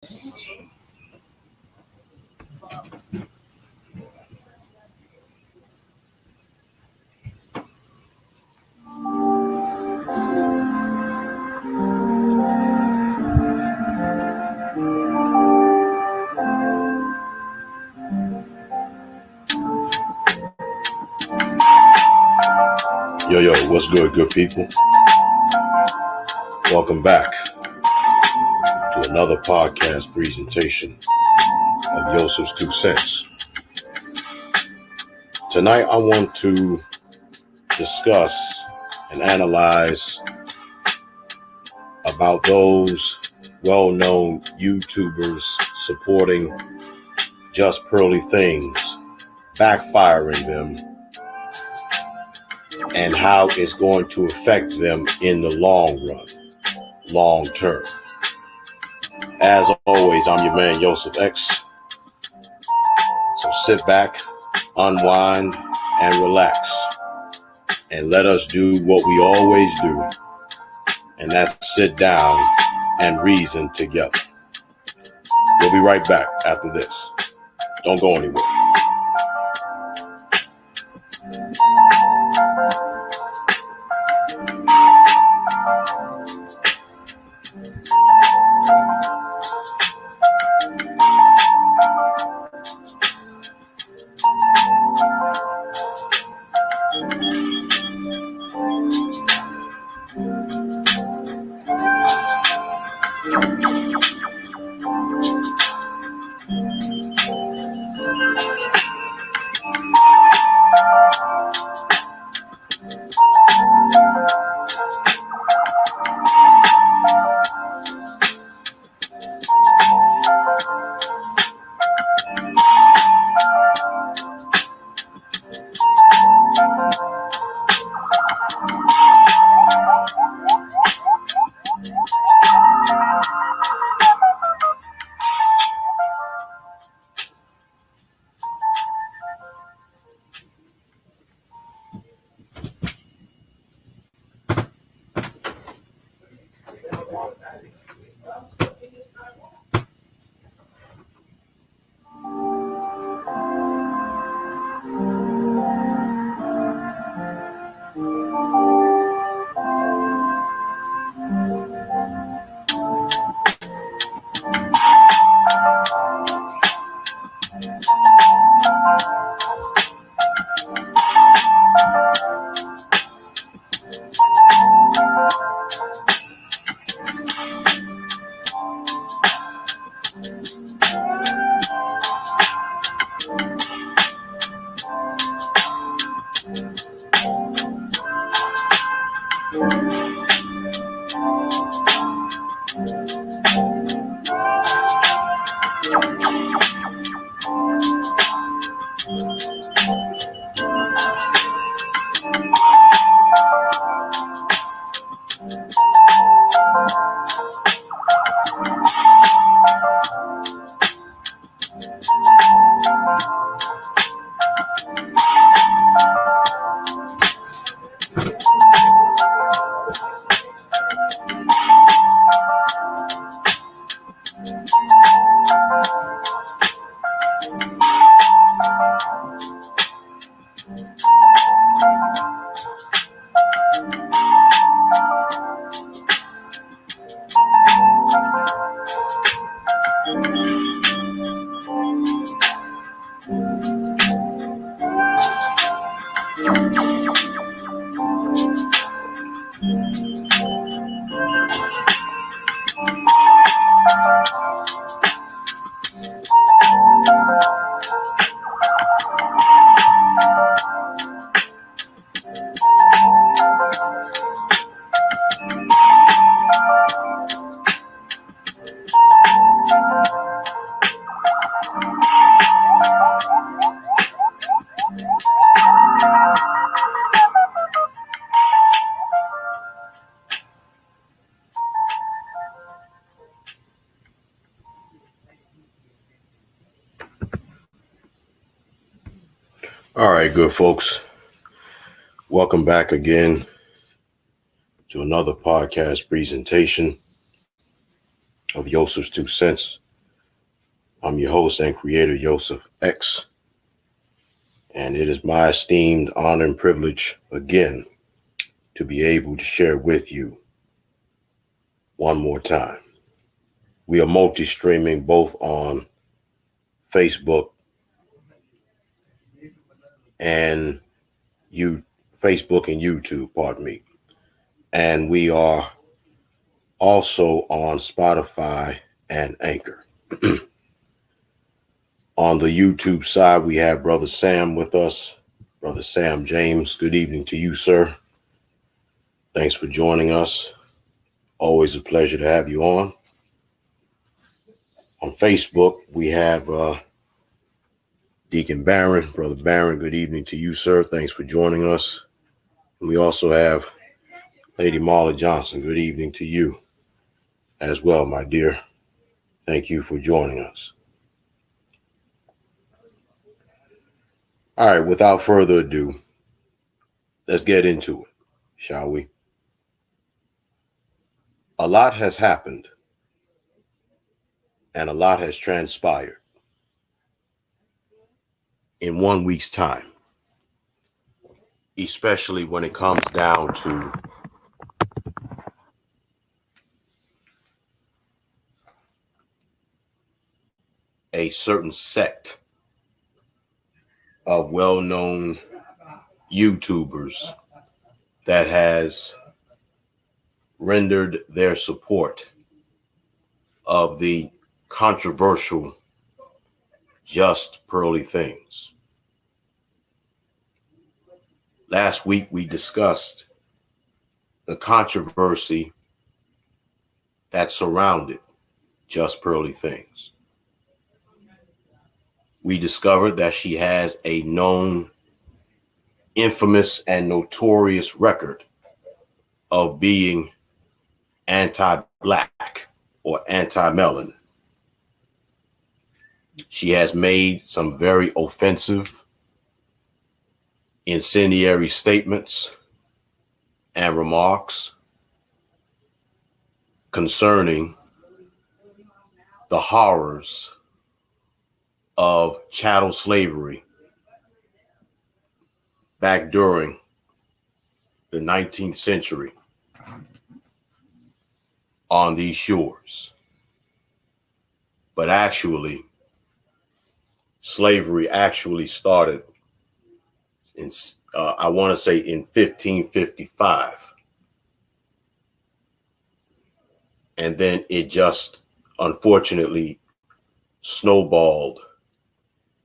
Yo, what's good people? Welcome back to another podcast presentation of Yosef's 2 cents. Tonight I want to discuss and analyze about those well-known YouTubers supporting just Pearly things, backfiring them, and how it's going to affect them in the long run, long term. As always, I'm your man, Yosef X. So sit back, unwind, and relax. And let us do what we always do. And that's sit down and reason together. We'll be right back after this. Don't go anywhere. All right, good folks. Welcome back again to another podcast presentation of Yosef's 2 cents. I'm your host and creator, Yosef X, and it is my esteemed honor and privilege again to be able to share with you one more time. We are multi-streaming both on Facebook and Facebook and YouTube, pardon me. And we are also on Spotify and Anchor. On the YouTube side, we have Brother Sam with us. Brother Sam James, good evening to you, sir. Thanks for joining us. Always a pleasure to have you on. On Facebook, we have Deacon Barron. Brother Barron, good evening to you, sir. Thanks for joining us. And we also have Lady Marla Johnson. Good evening to you as well, my dear. Thank you for joining us. All right, without further ado, let's get into it, shall we? A lot has happened and a lot has transpired in 1 week's time, especially when it comes down to a certain sect of well-known YouTubers that has rendered their support of the controversial just Pearly things. Last week, we discussed the controversy that surrounded just Pearly things. We discovered that she has a known, infamous, and notorious record of being anti-Black or anti-melanin. She has made some very offensive, incendiary statements and remarks concerning the horrors of chattel slavery back during the 19th century on these shores. But actually, slavery actually started in, I want to say in 1555. And then it just unfortunately snowballed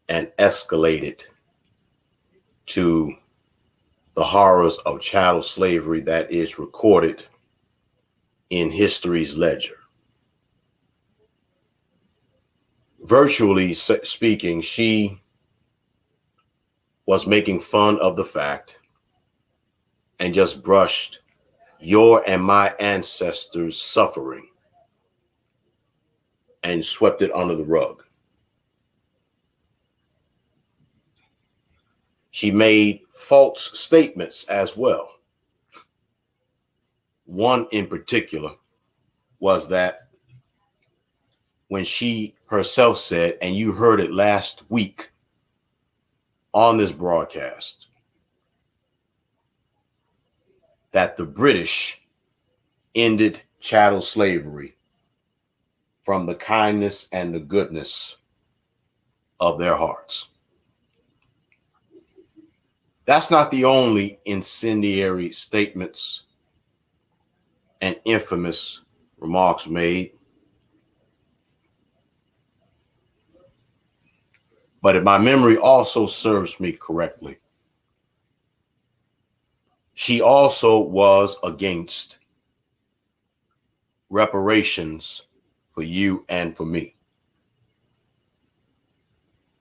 and escalated to the horrors of chattel slavery that is recorded in history's ledger. Virtually speaking, she was making fun of the fact and just brushed your and my ancestors' suffering and swept it under the rug. She made false statements as well. One in particular was that when she herself said, and you heard it last week on this broadcast, that the British ended chattel slavery from the kindness and the goodness of their hearts. That's not the only incendiary statements and infamous remarks made. But if my memory also serves me correctly, she also was against reparations for you and for me.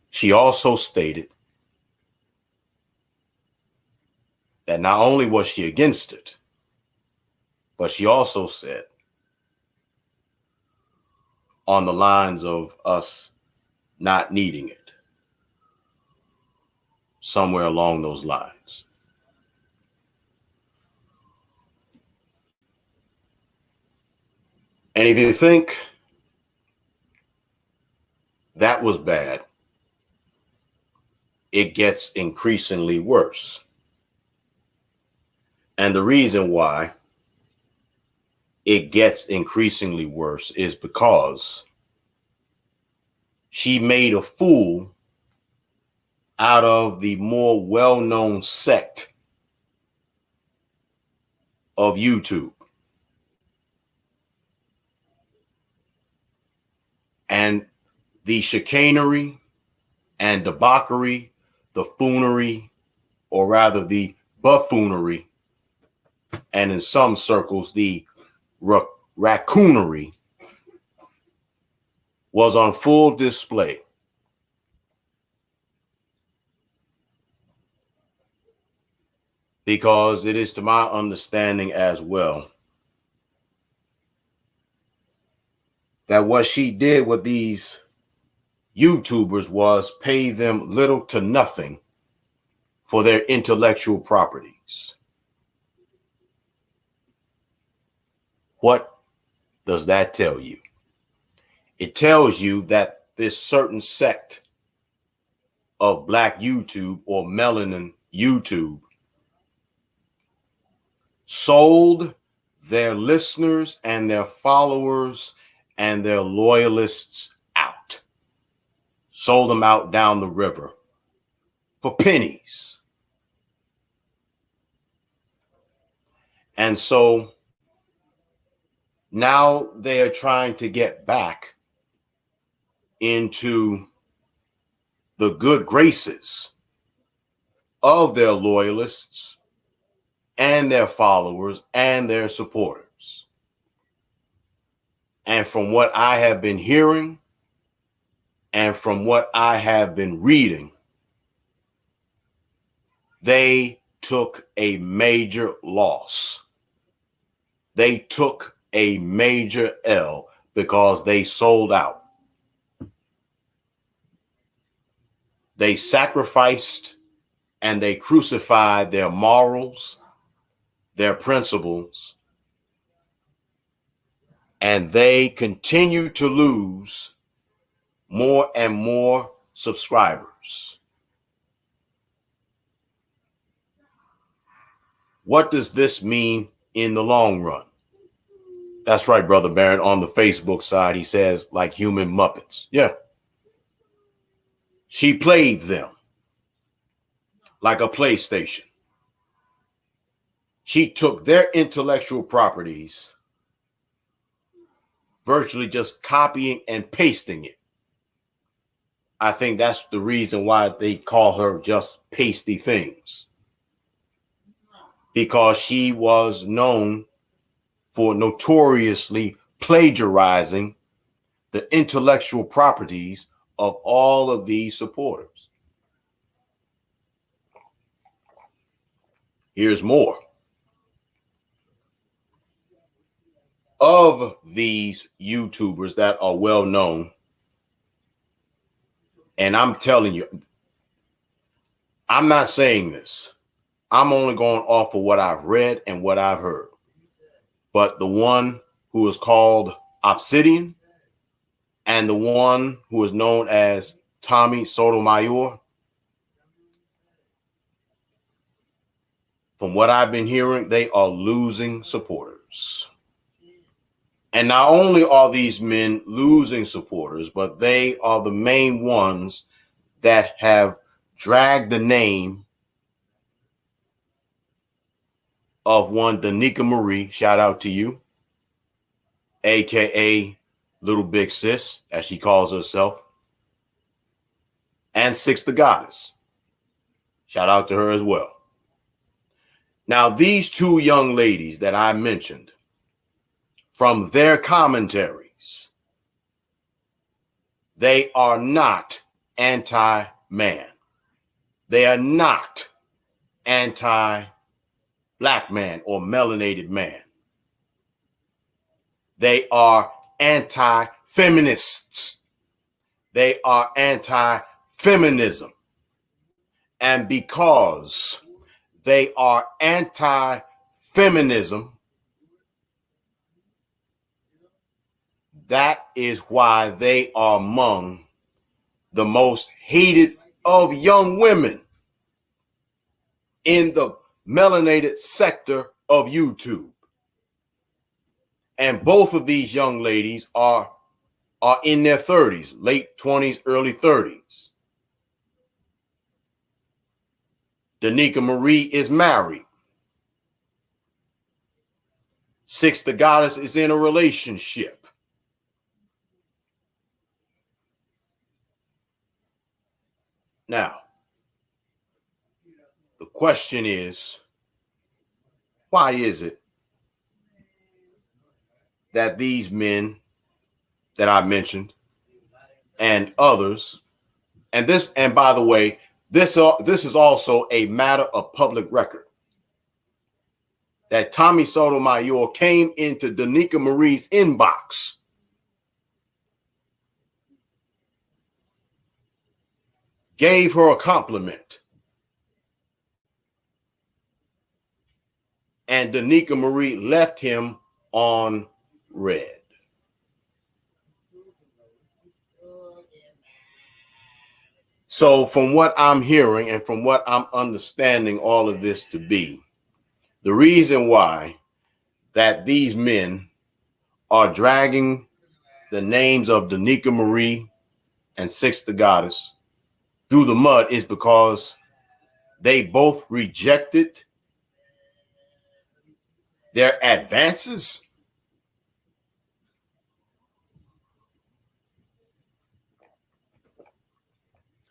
She also stated that not only was she against it, but she also said, on the lines of us not needing it, somewhere along those lines. And if you think that was bad. It gets increasingly worse. And the reason why it gets increasingly worse is because she made a fool out of the more well-known sect of YouTube. And the chicanery and debauchery, the foonery, or rather the buffoonery, and in some circles, the raccoonery was on full display. Because it is to my understanding as well that what she did with these YouTubers was pay them little to nothing for their intellectual properties. What does that tell you? It tells you that this certain sect of Black YouTube or melanin YouTube sold their listeners and their followers and their loyalists out. Sold them out down the river for pennies. And so now they are trying to get back into the good graces of their loyalists and their followers and their supporters. And from what I have been hearing and from what I have been reading, they took a major loss. They took a major L because they sold out. They sacrificed and they crucified their morals, their principles, and they continue to lose more and more subscribers. What does this mean in the long run? That's right, Brother Barrett. On the Facebook side, he says, like human Muppets. Yeah. She played them like a PlayStation. She took their intellectual properties, virtually just copying and pasting it. I think that's the reason why they call her just Pasty Things. Because she was known for notoriously plagiarizing the intellectual properties of all of these supporters. Here's more. Of these YouTubers that are well known, and I'm telling you, I'm not saying this. I'm only going off of what I've read and what I've heard. But the one who is called Obsidian and the one who is known as Tommy Sotomayor, from what I've been hearing, they are losing supporters. And not only are these men losing supporters, but they are the main ones that have dragged the name of one Danica Marie, shout out to you, aka Little Big Sis, as she calls herself, and Six the Goddess. Shout out to her as well. Now, these two young ladies that I mentioned, from their commentaries, they are not anti-man. They are not anti-black man or melanated man. They are anti-feminists. They are anti-feminism. And because they are anti-feminism, that is why they are among the most hated of young women in the melanated sector of YouTube. And both of these young ladies are in their 30s, late 20s, early 30s. Danica Marie is married. Six the Goddess is in a relationship. Now, the question is, why is it that these men that I mentioned and others, and by the way, this is also a matter of public record, that Tommy Sotomayor came into Danica Marie's inbox gave her a compliment, and Danica Marie left him on red. So from what I'm hearing and from what I'm understanding all of this to be, the reason why that these men are dragging the names of Danica Marie and Six the Goddess through the mud is because they both rejected their advances.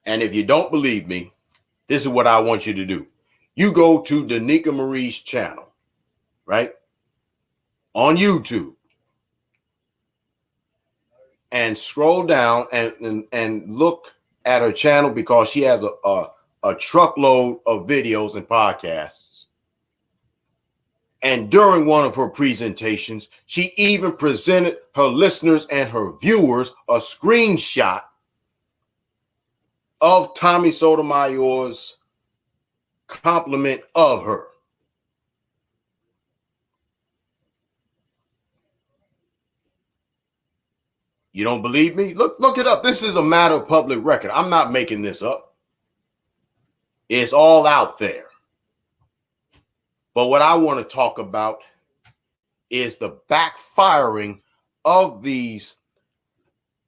And if you don't believe me, this is what I want you to do. You go to Danica Marie's channel, right? On YouTube. And scroll down and look at her channel, because she has a truckload of videos and podcasts. And during one of her presentations, she even presented her listeners and her viewers a screenshot of Tommy Sotomayor's compliment of her. You don't believe me? Look it up. This is a matter of public record. I'm not making this up. It's all out there. But what I want to talk about is the backfiring of these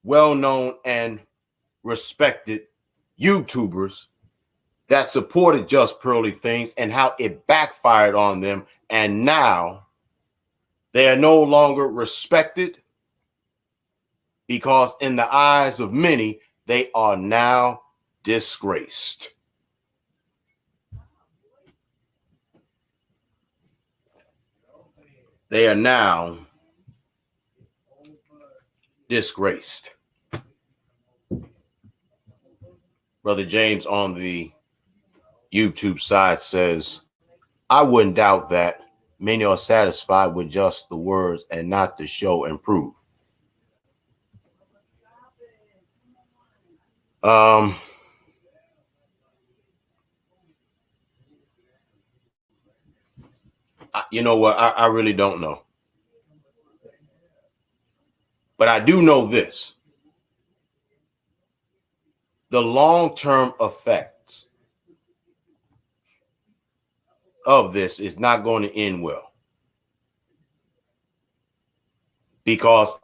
well-known and respected YouTubers that supported Just Pearly Things, and how it backfired on them. And now they are no longer respected, because in the eyes of many, they are now disgraced. They are now disgraced. Brother James on the YouTube side says, I wouldn't doubt that many are satisfied with just the words and not the show and prove. You know what? I really don't know. But I do know this. The long-term effects of this is not going to end well. Because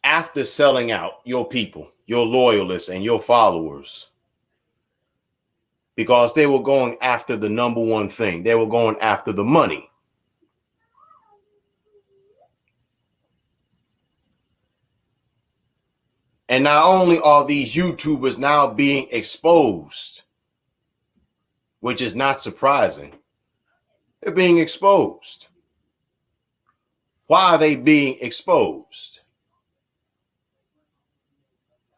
after selling out your people, your loyalists, and your followers, because they were going after the number one thing, they were going after the money. And not only are these YouTubers now being exposed, which is not surprising, they're being exposed. Why are they being exposed?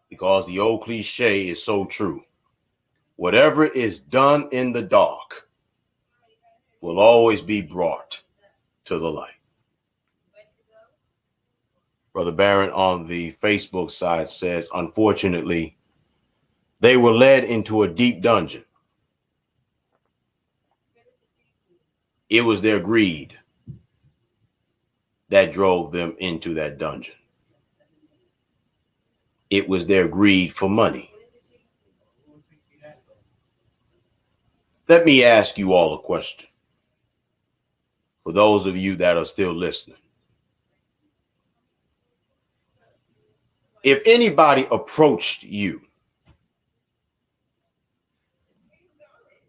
Because the old cliche is so true. Whatever is done in the dark will always be brought to the light. Brother Barron on the Facebook side says, unfortunately, they were led into a deep dungeon. It was their greed that drove them into that dungeon. It was their greed for money. Let me ask you all a question. For those of you that are still listening, if anybody approached you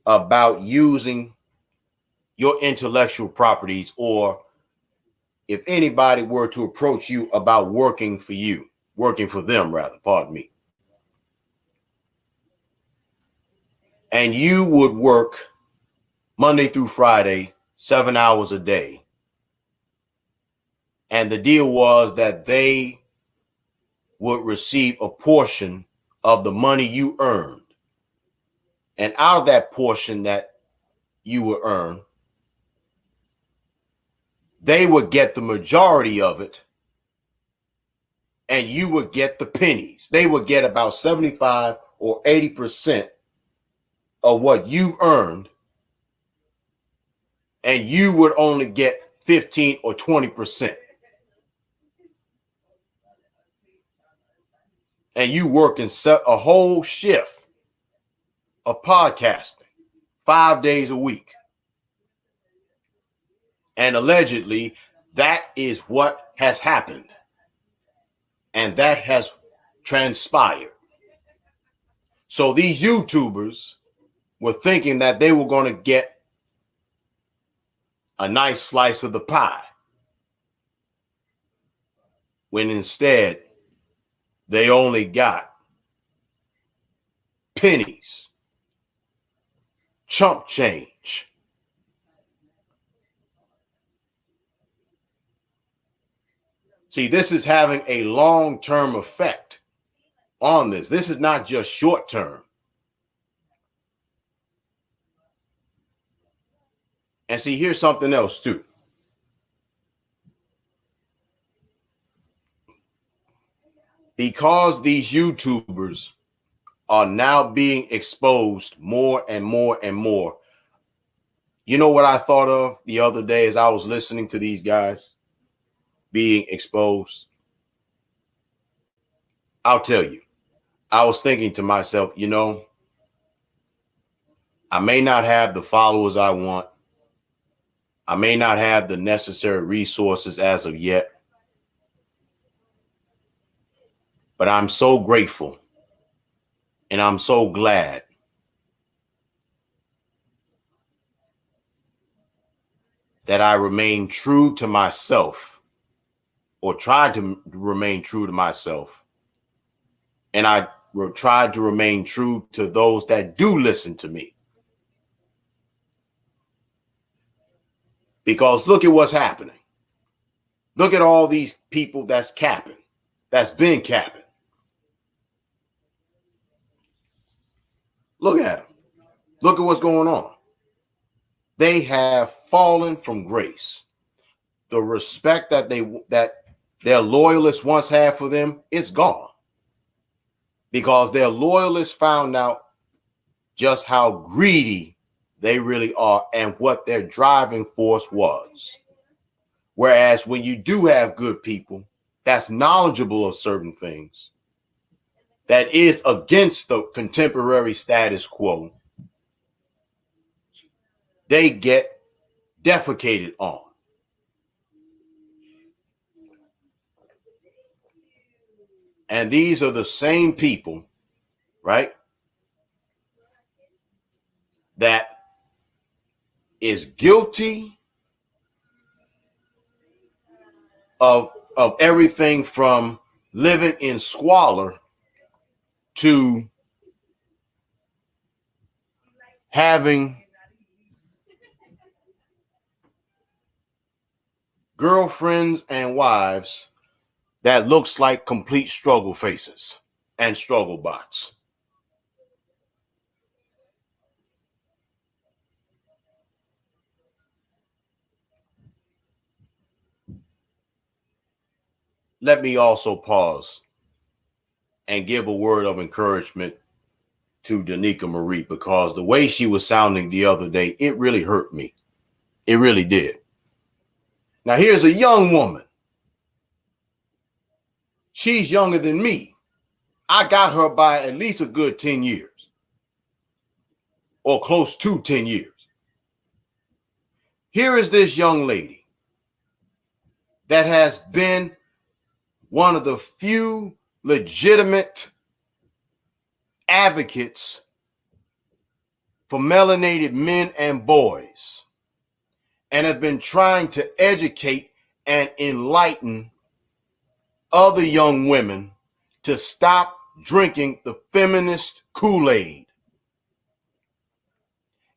about using your intellectual properties, or if anybody were to approach you about working for them rather, pardon me, and you would work Monday through Friday, 7 hours a day, and the deal was that they would receive a portion of the money you earned, and out of that portion that you would earn, they would get the majority of it, and you would get the pennies. They would get about 75 or 80% of what you earned, and you would only get 15 or 20%. And you work in a whole shift of podcasting 5 days a week. And allegedly, that is what has happened. And that has transpired. So these YouTubers were thinking that they were going to get a nice slice of the pie, when instead they only got pennies, chump change. See, this is having a long-term effect on this. This is not just short-term. And see, here's something else too. Because these YouTubers are now being exposed more and more and more. You know what I thought of the other day as I was listening to these guys being exposed? I'll tell you, I was thinking to myself, I may not have the followers I want. I may not have the necessary resources as of yet, but I'm so grateful and I'm so glad that I remain true to myself, or tried to remain true to myself. And I tried to remain true to those that do listen to me. Because look at what's happening. Look at all these people that's capping, that's been capping. Look at them. Look at what's going on. They have fallen from grace. The respect that their loyalists once had for them, it's gone. Because their loyalists found out just how greedy they really are and what their driving force was. Whereas when you do have good people that's knowledgeable of certain things, that is against the contemporary status quo, they get defecated on. And these are the same people, right, that is guilty of everything from living in squalor to having girlfriends and wives that looks like complete struggle faces and struggle bots. Let me also pause and give a word of encouragement to Danica Marie, because the way she was sounding the other day, it really hurt me. It really did. Now, here's a young woman. She's younger than me. I got her by at least a good 10 years or close to 10 years. Here is this young lady that has been one of the few legitimate advocates for melanated men and boys, and has been trying to educate and enlighten other young women to stop drinking the feminist Kool-Aid.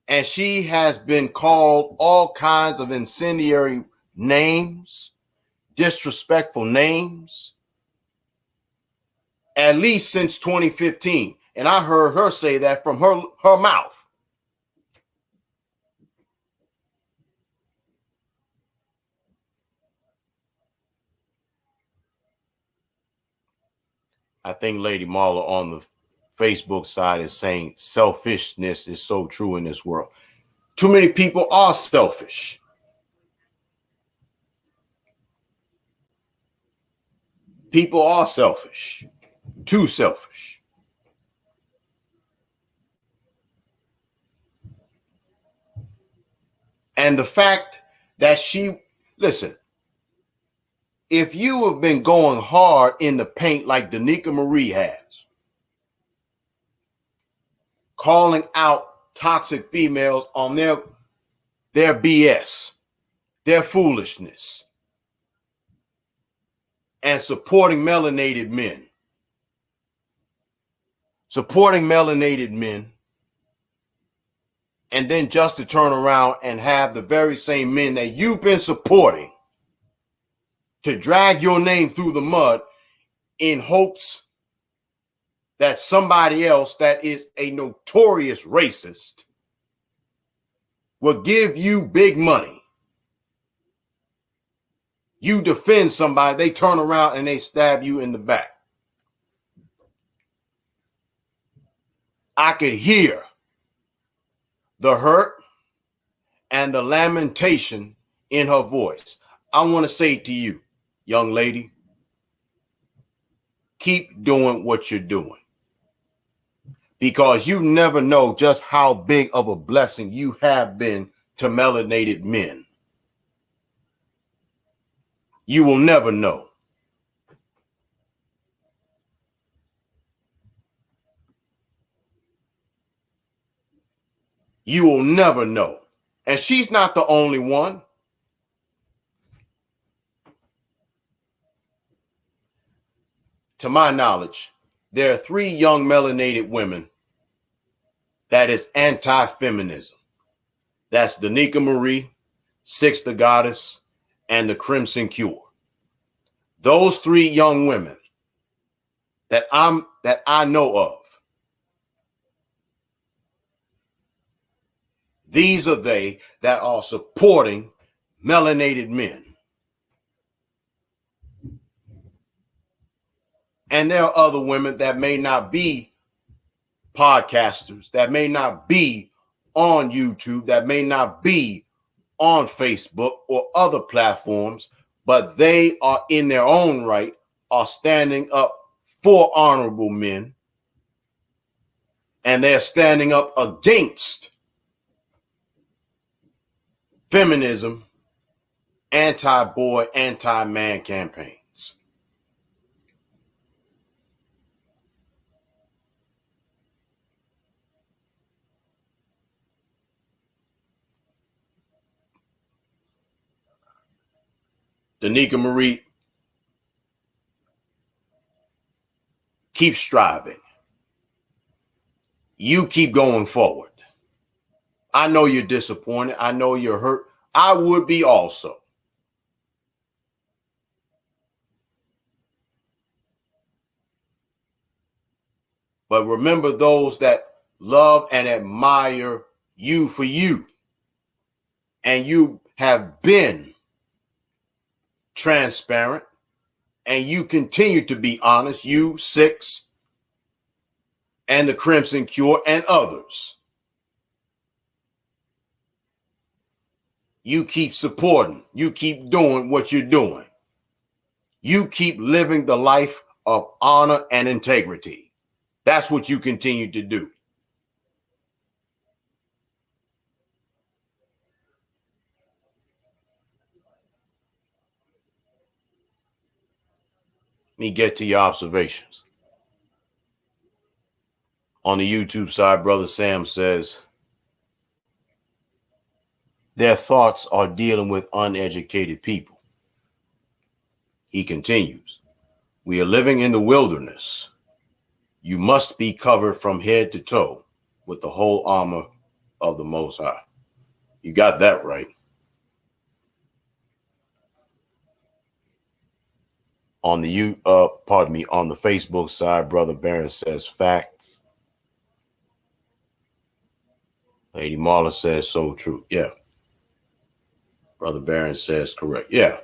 And she has been called all kinds of incendiary names, disrespectful names, at least since 2015. And I heard her say that from her mouth. I think Lady Marla on the Facebook side is saying selfishness is so true in this world. Too many people are selfish. People are selfish, too selfish. And the fact that listen, if you have been going hard in the paint like Danica Marie has, calling out toxic females on their BS, their foolishness, and supporting melanated men, and then just to turn around and have the very same men that you've been supporting to drag your name through the mud in hopes that somebody else that is a notorious racist will give you big money. You defend somebody, they turn around and they stab you in the back. I could hear the hurt and the lamentation in her voice. I want to say to you, young lady, keep doing what you're doing, because you never know just how big of a blessing you have been to melanated men. You will never know. You will never know. And she's not the only one. To my knowledge, there are 3 young melanated women that is anti-feminism. That's Danica Marie, Six the Goddess, and the Crimson Cure. Those 3 young women that I know of, these are they that are supporting melanated men. And there are other women that may not be podcasters, that may not be on YouTube, that may not be on Facebook or other platforms, but they are in their own right, are standing up for honorable men, and they're standing up against feminism, anti-boy, anti-man campaigns. Danica Marie, keep striving. You keep going forward. I know you're disappointed. I know you're hurt. I would be also. But remember those that love and admire you for you. And you have been transparent, and you continue to be honest, you, Six, and the Crimson Cure, and others. You keep supporting. You keep doing what you're doing. You keep living the life of honor and integrity. That's what you continue to do. me get to your observations. On the YouTube side, Brother Sam says, their thoughts are dealing with uneducated people. He continues, we are living in the wilderness. You must be covered from head to toe with the whole armor of the Most High. You got that right. On the on the Facebook side, Brother Barron says facts. Lady Marla says so true. Yeah. Brother Barron says correct. Yeah.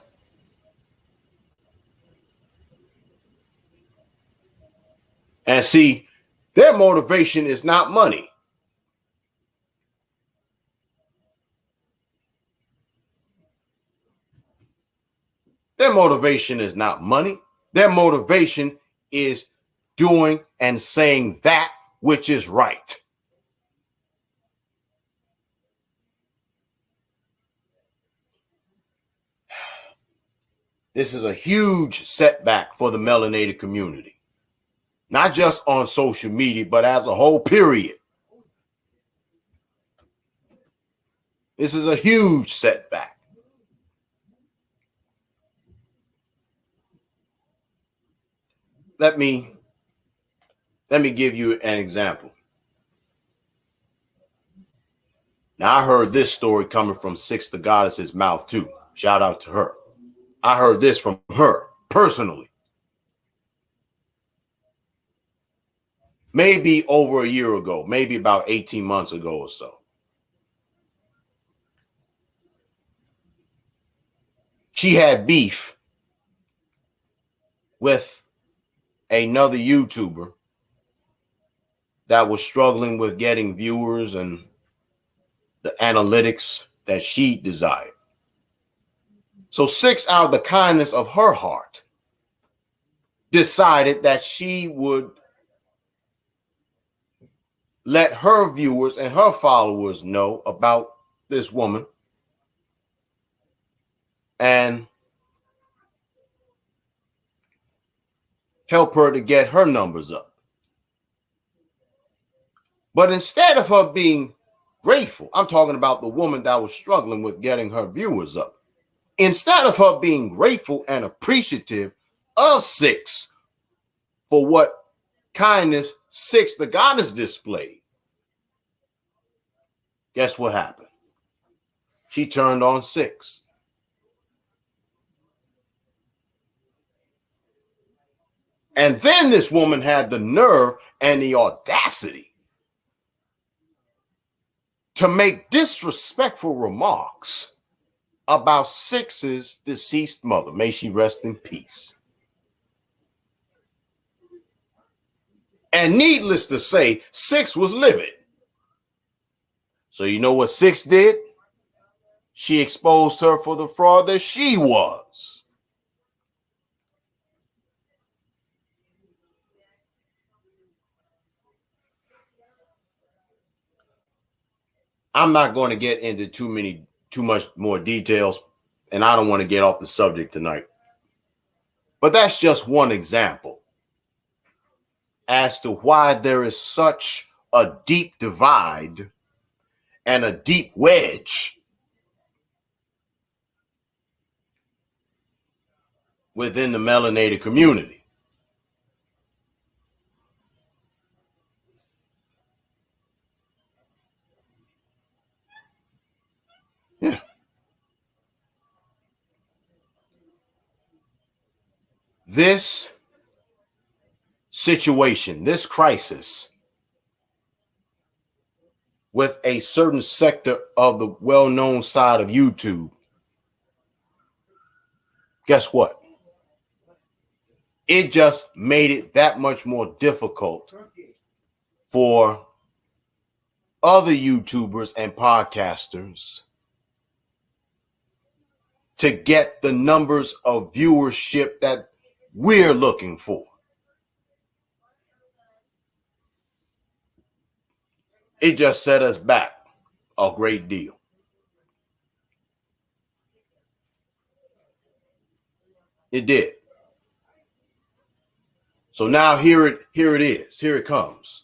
And see, their motivation is not money. Their motivation is not money. Their motivation is doing and saying that which is right. This is a huge setback for the melanated community, not just on social media, but as a whole, period. This is a huge setback. Let me give you an example. Now, I heard this story coming from Six the Goddess's mouth too. Shout out to her. I heard this from her personally. Maybe over a year ago, maybe about 18 months ago or so. She had beef with another YouTuber that was struggling with getting viewers and the analytics that she desired. So Six, out of the kindness of her heart, decided that she would let her viewers and her followers know about this woman and help her to get her numbers up. But instead of her being grateful, I'm talking about the woman that was struggling with getting her viewers up. Instead of her being grateful and appreciative of Six for what kindness Six the Goddess displayed, guess what happened? She turned on Six. And then this woman had the nerve and the audacity to make disrespectful remarks about Six's deceased mother. May she rest in peace. And needless to say, Six was livid. So you know what Six did? She exposed her for the fraud that she was. I'm not going to get into too much more details, and I don't want to get off the subject tonight. But that's just one example as to why there is such a deep divide and a deep wedge within the melanated community. Yeah. This situation, this crisis with a certain sector of the well-known side of YouTube, guess what? It just made it that much more difficult for other YouTubers and podcasters to get the numbers of viewership that we're looking for. It just set us back a great deal. It did. So now here it is. Here it comes.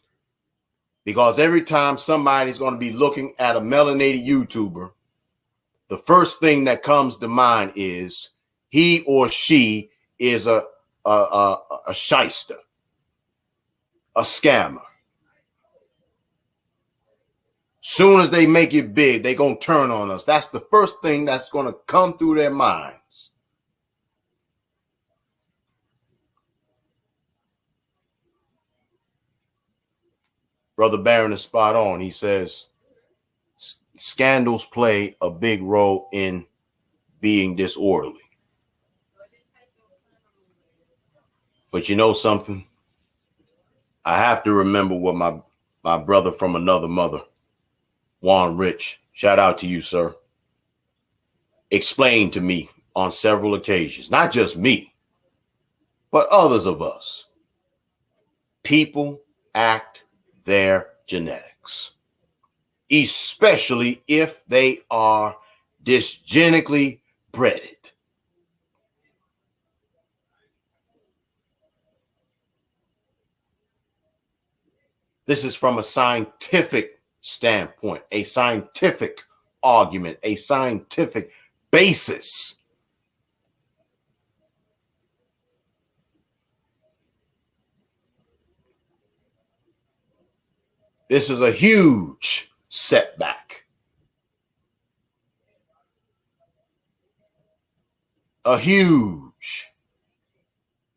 Because every time somebody's going to be looking at a melanated YouTuber, the first thing that comes to mind is he or she is a shyster, a scammer. Soon as they make it big, they're going to turn on us. That's the first thing that's going to come through their minds. Brother Barron is spot on. He says scandals play a big role in being disorderly. But you know something? I have to remember what my brother from another mother, Juan Rich, shout out to you, sir, explained to me on several occasions, not just me, but others of us. People act their genetics, especially if they are dysgenically bred. This is from a scientific standpoint, a scientific argument, a scientific basis. This is a huge setback. A huge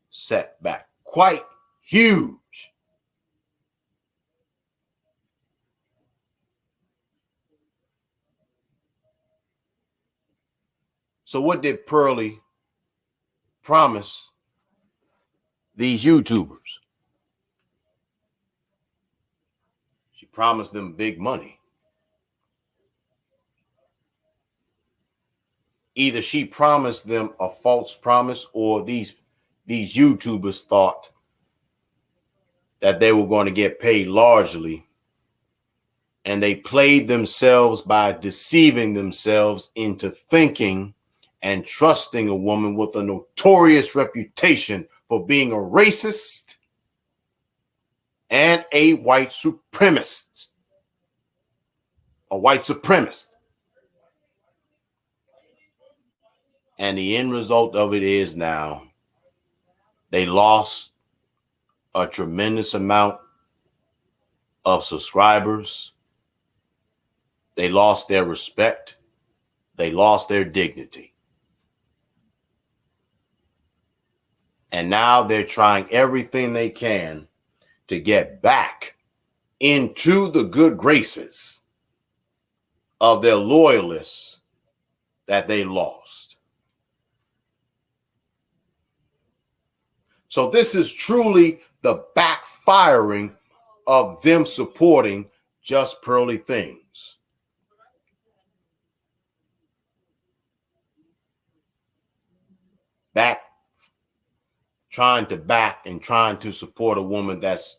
setback, quite huge. So what did Pearly promise these YouTubers? She promised them big money. Either she promised them a false promise, or these YouTubers thought that they were going to get paid largely, and they played themselves by deceiving themselves into thinking and trusting a woman with a notorious reputation for being a racist and a white supremacist. A white supremacist. And the end result of it is now they lost a tremendous amount of subscribers. They lost their respect. They lost their dignity. And now they're trying everything they can to get back into the good graces of their loyalists that they lost. So this is truly the backfiring of them supporting just pearly things. Trying to support a woman that's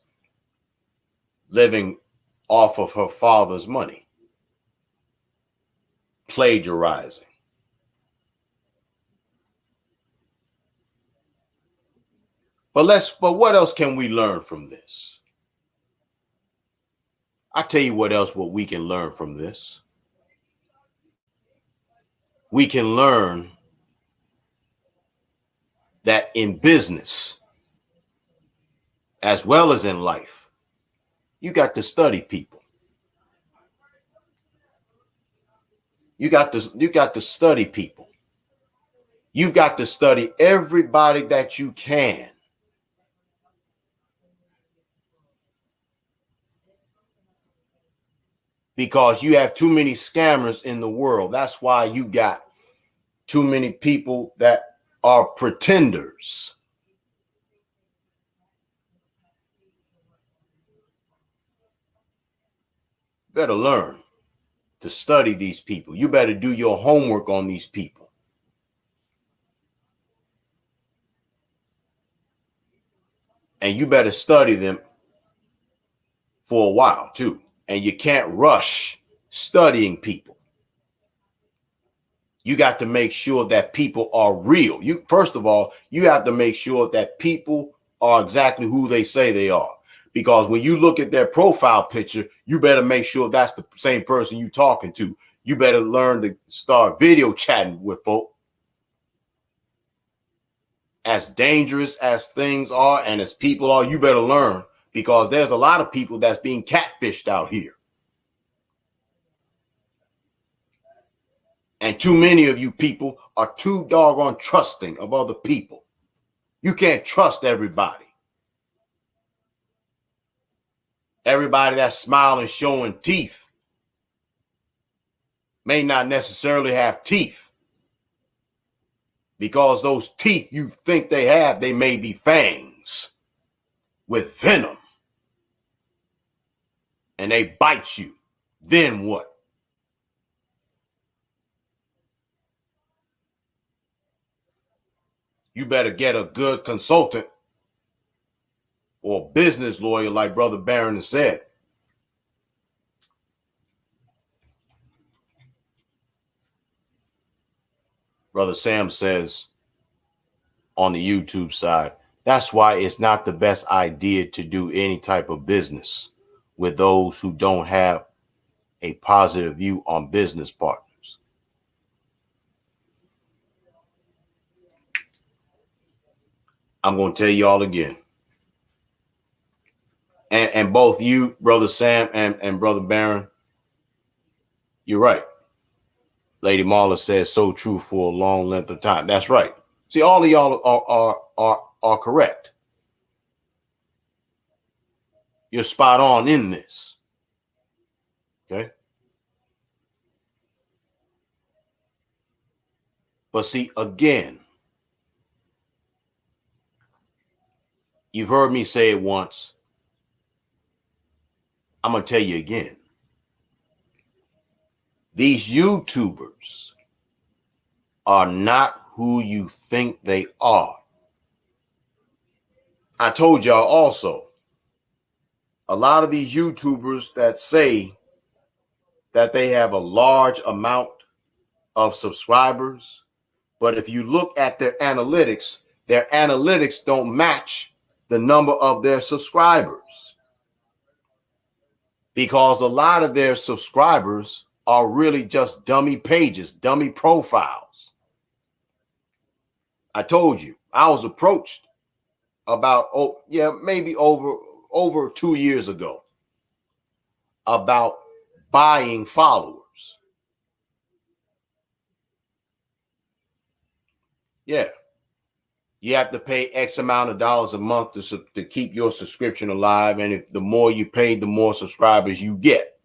living off of her father's money, plagiarizing. But what else can we learn from this? I tell you what we can learn from this. We can learn that in business, as well as in life, you got to study people. You got to study people. You've got to study everybody that you can. Because you have too many scammers in the world. That's why you got too many people that are pretenders. Better learn to study these people. You better do your homework on these people. And you better study them for a while too. And you can't rush studying people. You got to make sure that people are real. First of all, you have to make sure that people are exactly who they say they are. Because when you look at their profile picture, you better make sure that's the same person you talking to. You better learn to start video chatting with folk. As dangerous as things are and as people are, you better learn, because there's a lot of people that's being catfished out here. And too many of you people are too doggone trusting of other people. You can't trust everybody. Everybody that's smiling, showing teeth may not necessarily have teeth, because those teeth you think they have, they may be fangs with venom, and they bite you. Then what? You better get a good consultant or business lawyer, like Brother Barron said. Brother Sam says on the YouTube side, that's why it's not the best idea to do any type of business with those who don't have a positive view on business partners. I'm going to tell you all again. And both you, Brother Sam, and Brother Barron, you're right. Lady Marla says so true for a long length of time. That's right. See, all of y'all are correct. You're spot on in this. Okay. But see, again, you've heard me say it once. I'm going to tell you again. These YouTubers are not who you think they are. I told y'all also, a lot of these YouTubers that say that they have a large amount of subscribers, but if you look at their analytics don't match the number of their subscribers, because a lot of their subscribers are really just dummy pages, dummy profiles. I told you, I was approached about, maybe over 2 years ago about buying followers. Yeah. You have to pay X amount of dollars a month to keep your subscription alive. And if the more you pay, the more subscribers you get.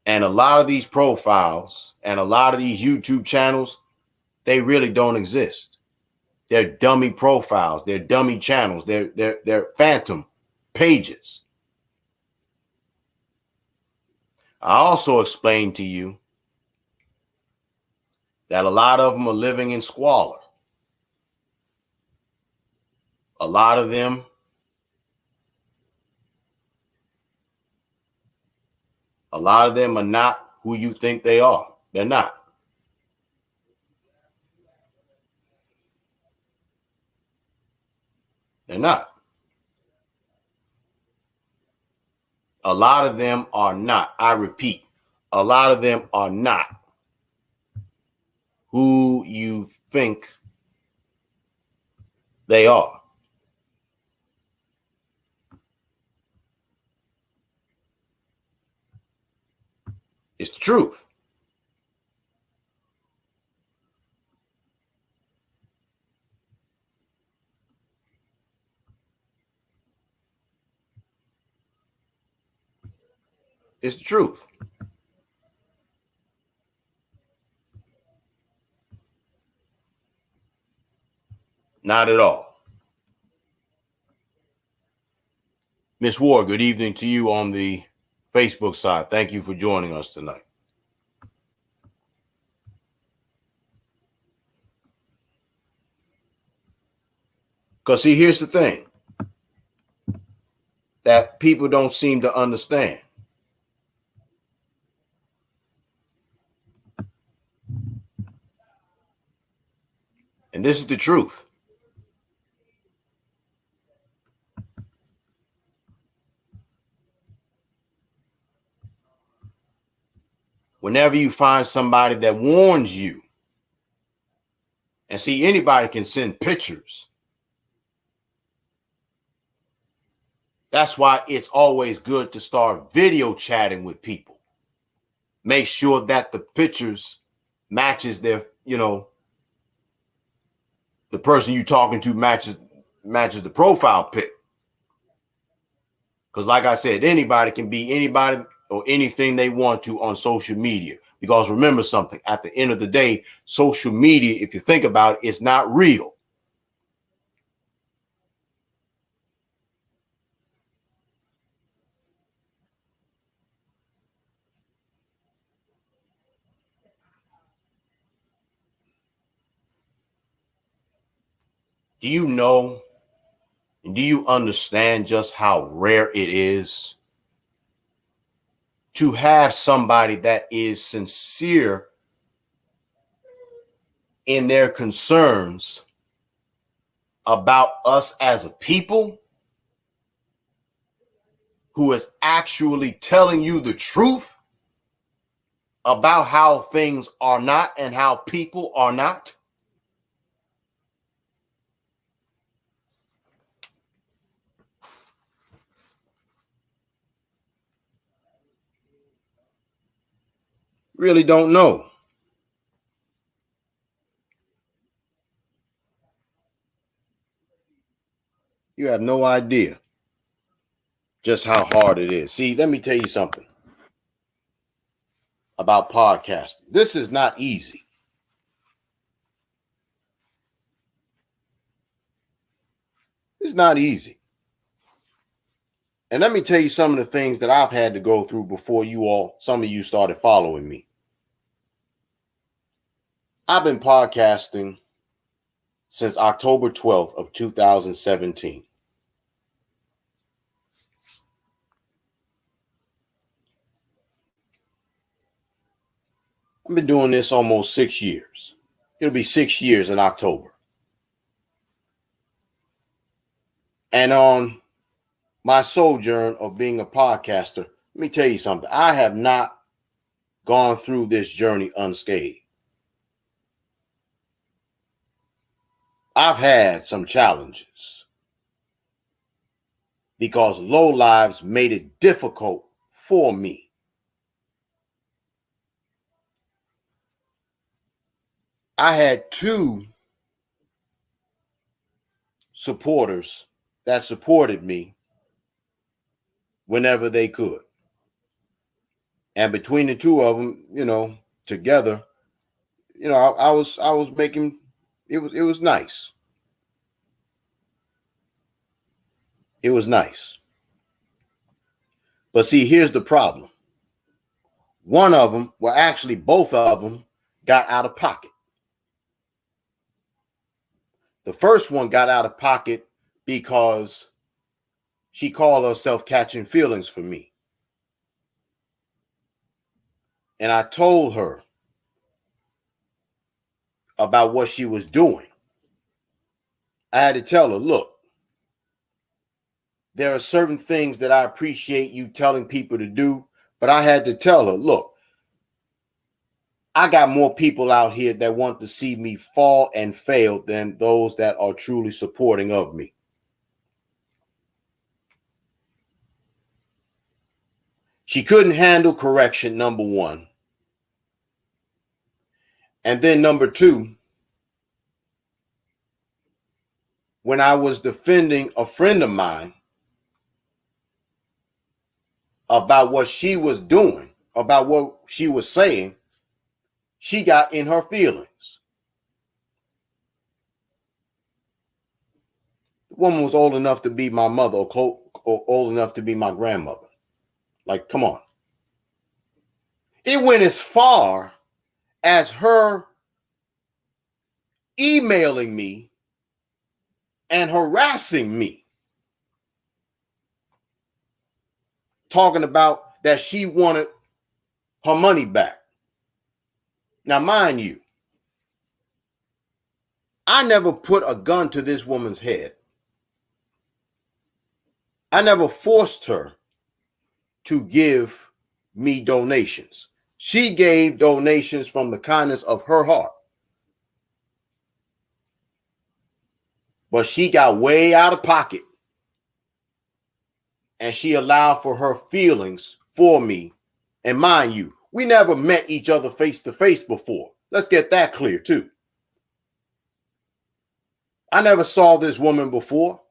And a lot of these profiles and a lot of these YouTube channels, they really don't exist. They're dummy profiles. They're dummy channels. They're phantom pages. I also explained to you that a lot of them are living in squalor. A lot of them are not who you think they are. They're not. They're not. A lot of them are not. I repeat, a lot of them are not who you think they are. It's the truth. It's the truth. Not at all. Miss Ward, good evening to you on the Facebook side. Thank you for joining us tonight. Because, see, here's the thing that people don't seem to understand. And this is the truth. Whenever you find somebody that warns you, and see, anybody can send pictures. That's why it's always good to start video chatting with people. Make sure that the pictures matches their, the person you're talking to matches the profile pic. Because like I said, anybody can be anybody or anything they want to on social media. Because remember something, at the end of the day, social media, if you think about it, it's not real. Do you know and do you understand just how rare it is to have somebody that is sincere in their concerns about us as a people, who is actually telling you the truth about how things are not and how people are not? Really don't know. You have no idea just how hard it is. See, let me tell you something about podcasting. This is not easy. It's not easy. And let me tell you some of the things that I've had to go through before some of you started following me. I've been podcasting since October 12th of 2017. I've been doing this almost 6 years. It'll be 6 years in October. And on my sojourn of being a podcaster, let me tell you something. I have not gone through this journey unscathed. I've had some challenges because low lives made it difficult for me. I had 2 supporters that supported me whenever they could. And between the 2 of them, together, I was making it was nice. It was nice. But see, here's the problem. One of them, well, actually both of them got out of pocket. The first one got out of pocket because she called herself catching feelings for me. And I told her about what she was doing. I had to tell her, look, there are certain things that I appreciate you telling people to do, but I had to tell her, look, I got more people out here that want to see me fall and fail than those that are truly supporting of me. She couldn't handle correction, number one. And then number 2, when I was defending a friend of mine about what she was doing, about what she was saying, she got in her feelings. The woman was old enough to be my mother or old enough to be my grandmother. Like, come on. It went as far as her emailing me and harassing me, talking about that she wanted her money back. Now, mind you, I never put a gun to this woman's head. I never forced her to give me donations. She gave donations from the kindness of her heart. But she got way out of pocket. And she allowed for her feelings for me. And mind you, we never met each other face to face before. Let's get that clear too. I never saw this woman before.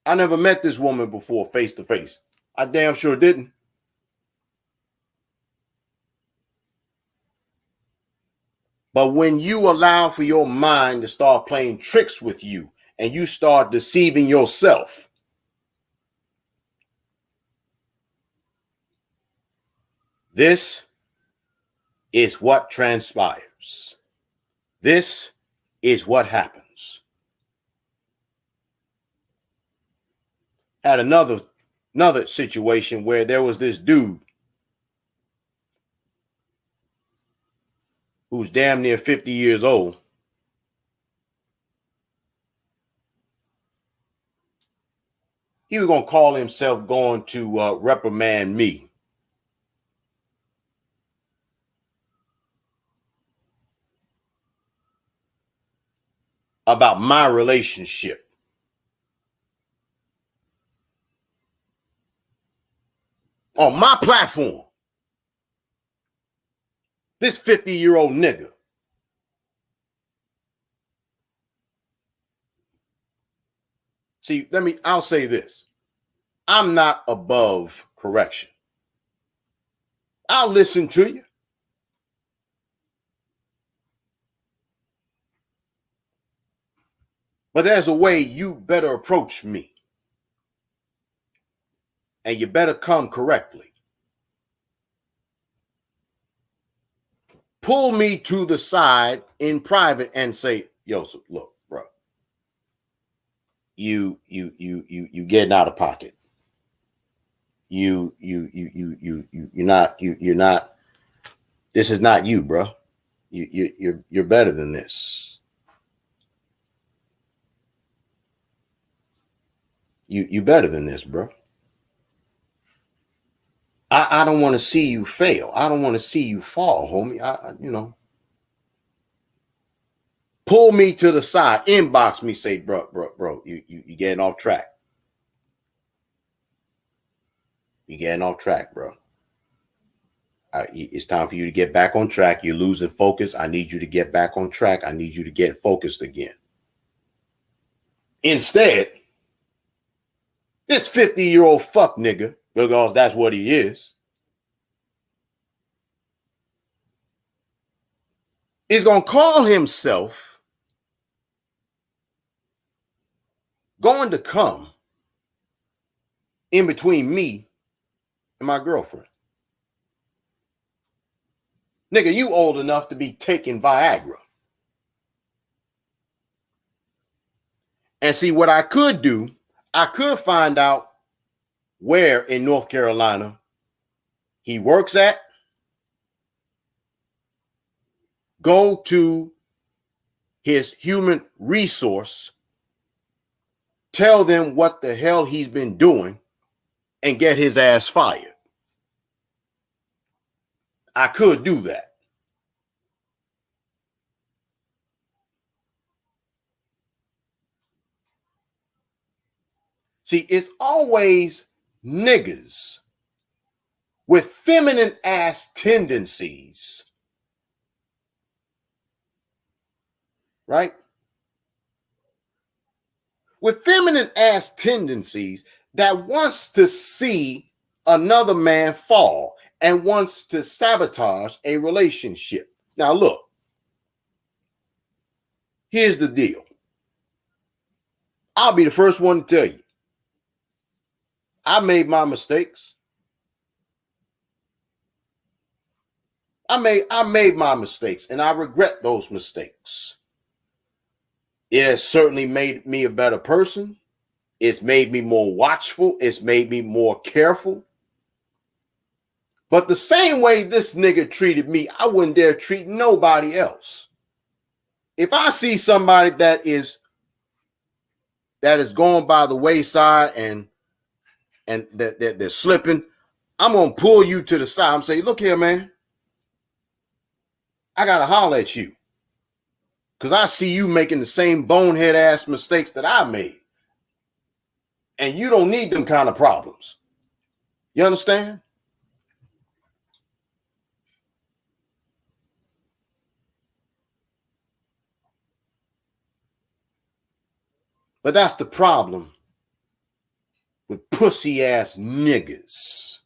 I never met this woman before face to face. I damn sure didn't. But when you allow for your mind to start playing tricks with you and you start deceiving yourself, this is what transpires. This is what happens. Had another situation where there was this dude who's damn near 50 years old. He was going to call himself going to reprimand me about my relationship. On my platform. This 50-year-old nigga. See, I'll say this. I'm not above correction. I'll listen to you. But there's a way you better approach me. And you better come correctly. Pull me to the side in private and say, Yosef, look, bro, you getting out of pocket. You're not. This is not you, bro. You're better than this. You better than this, bro. I don't want to see you fail. I don't want to see you fall, homie. Pull me to the side, inbox me, say, bro, you getting off track. You're getting off track, bro. It's time for you to get back on track. You're losing focus. I need you to get back on track. I need you to get focused again. Instead, this 50-year-old fuck nigga, because that's what he is going to call himself going to come in between me and my girlfriend. Nigga, you old enough to be taking Viagra. And see, what I could do, I could find out where in North Carolina he works at, go to his human resource, tell them what the hell he's been doing, and get his ass fired. I could do that. See, it's always niggas with feminine ass tendencies, right? With feminine ass tendencies that wants to see another man fall and wants to sabotage a relationship. Now, look, here's the deal. I'll be the first one to tell you. I made my mistakes. I made my mistakes, and I regret those mistakes. It has certainly made me a better person. It's made me more watchful. It's made me more careful. But the same way this nigga treated me, I wouldn't dare treat nobody else. if I see somebody that is going by the wayside and that they're slipping, I'm gonna pull you to the side. I'm saying, look here, man, I gotta holler at you because I see you making the same bonehead ass mistakes that I made, and you don't need them kind of problems. You understand? But that's the problem with pussy ass niggas.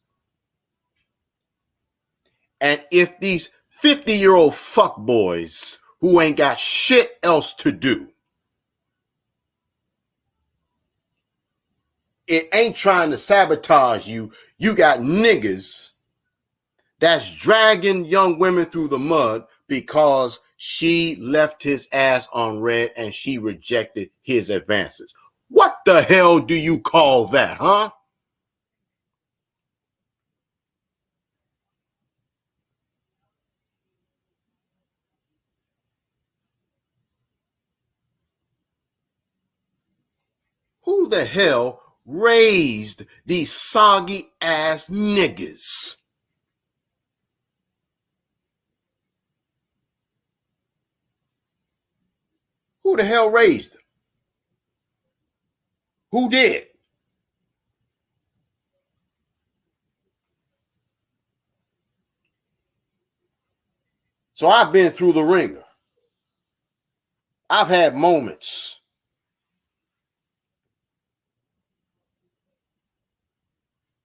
And if these 50-year-old fuckboys who ain't got shit else to do, it ain't trying to sabotage you, you got niggas that's dragging young women through the mud because she left his ass on red and she rejected his advances. What the hell do you call that, huh? Who the hell raised these soggy ass niggas? Who the hell raised them? Who did? So I've been through the ringer. I've had moments.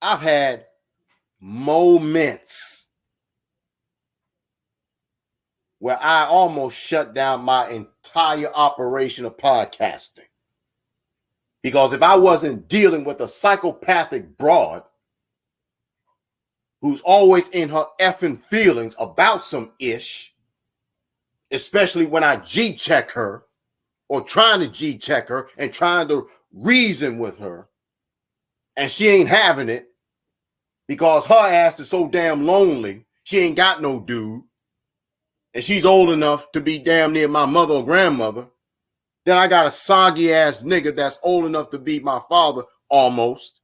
I've had moments where I almost shut down my entire operation of podcasting. Because if I wasn't dealing with a psychopathic broad who's always in her effing feelings about some ish, especially when I G check her or trying to G check her and trying to reason with her, and she ain't having it because her ass is so damn lonely, she ain't got no dude, and she's old enough to be damn near my mother or grandmother, then I got a soggy ass nigga that's old enough to be my father almost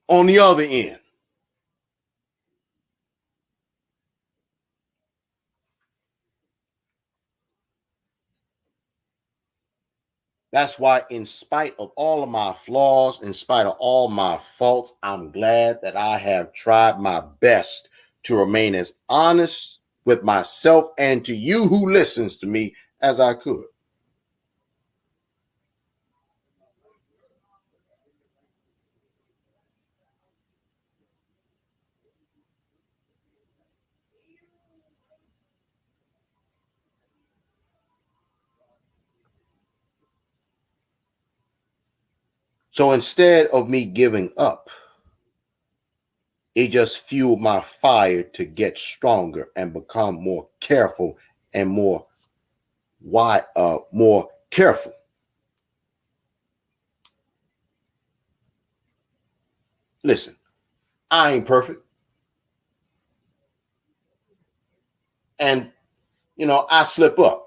on the other end. That's why, in spite of all of my flaws, in spite of all my faults, I'm glad that I have tried my best to remain as honest with myself and to you who listens to me as I could. So instead of me giving up, it just fueled my fire to get stronger and become more careful and more careful. Listen, I ain't perfect. And, I slip up.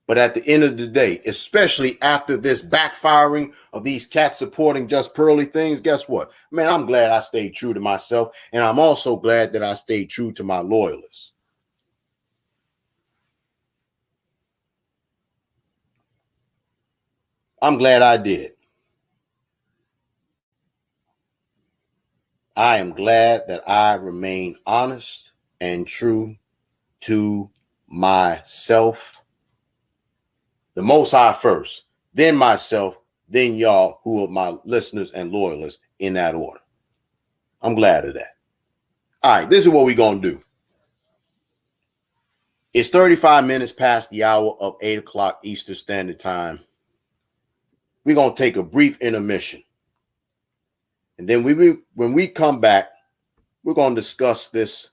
But at the end of the day, especially after this backfiring of these cats supporting just Pearly things, guess what? Man, I'm glad I stayed true to myself. And I'm also glad that I stayed true to my loyalists. I'm glad I did. I am glad that I remained honest and true to myself. The Most High first, then myself, then y'all who are my listeners and loyalists in that order. I'm glad of that. All right, this is what we're going to do. It's 35 minutes past the hour of 8 o'clock Eastern Standard Time. We're going to take a brief intermission. And then when we come back, we're going to discuss this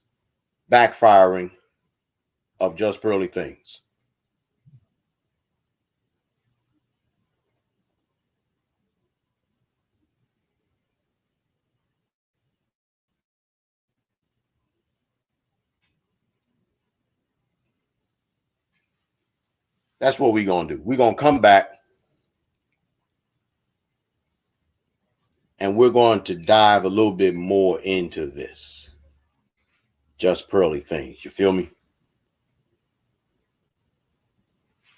backfiring of just Pearly things. That's what we're going to do. We're going to come back and we're going to dive a little bit more into this. Just pearly things. You feel me?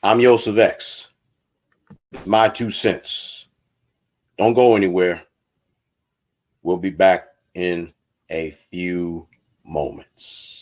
I'm Yosef X. My 2 cents. Don't go anywhere. We'll be back in a few moments.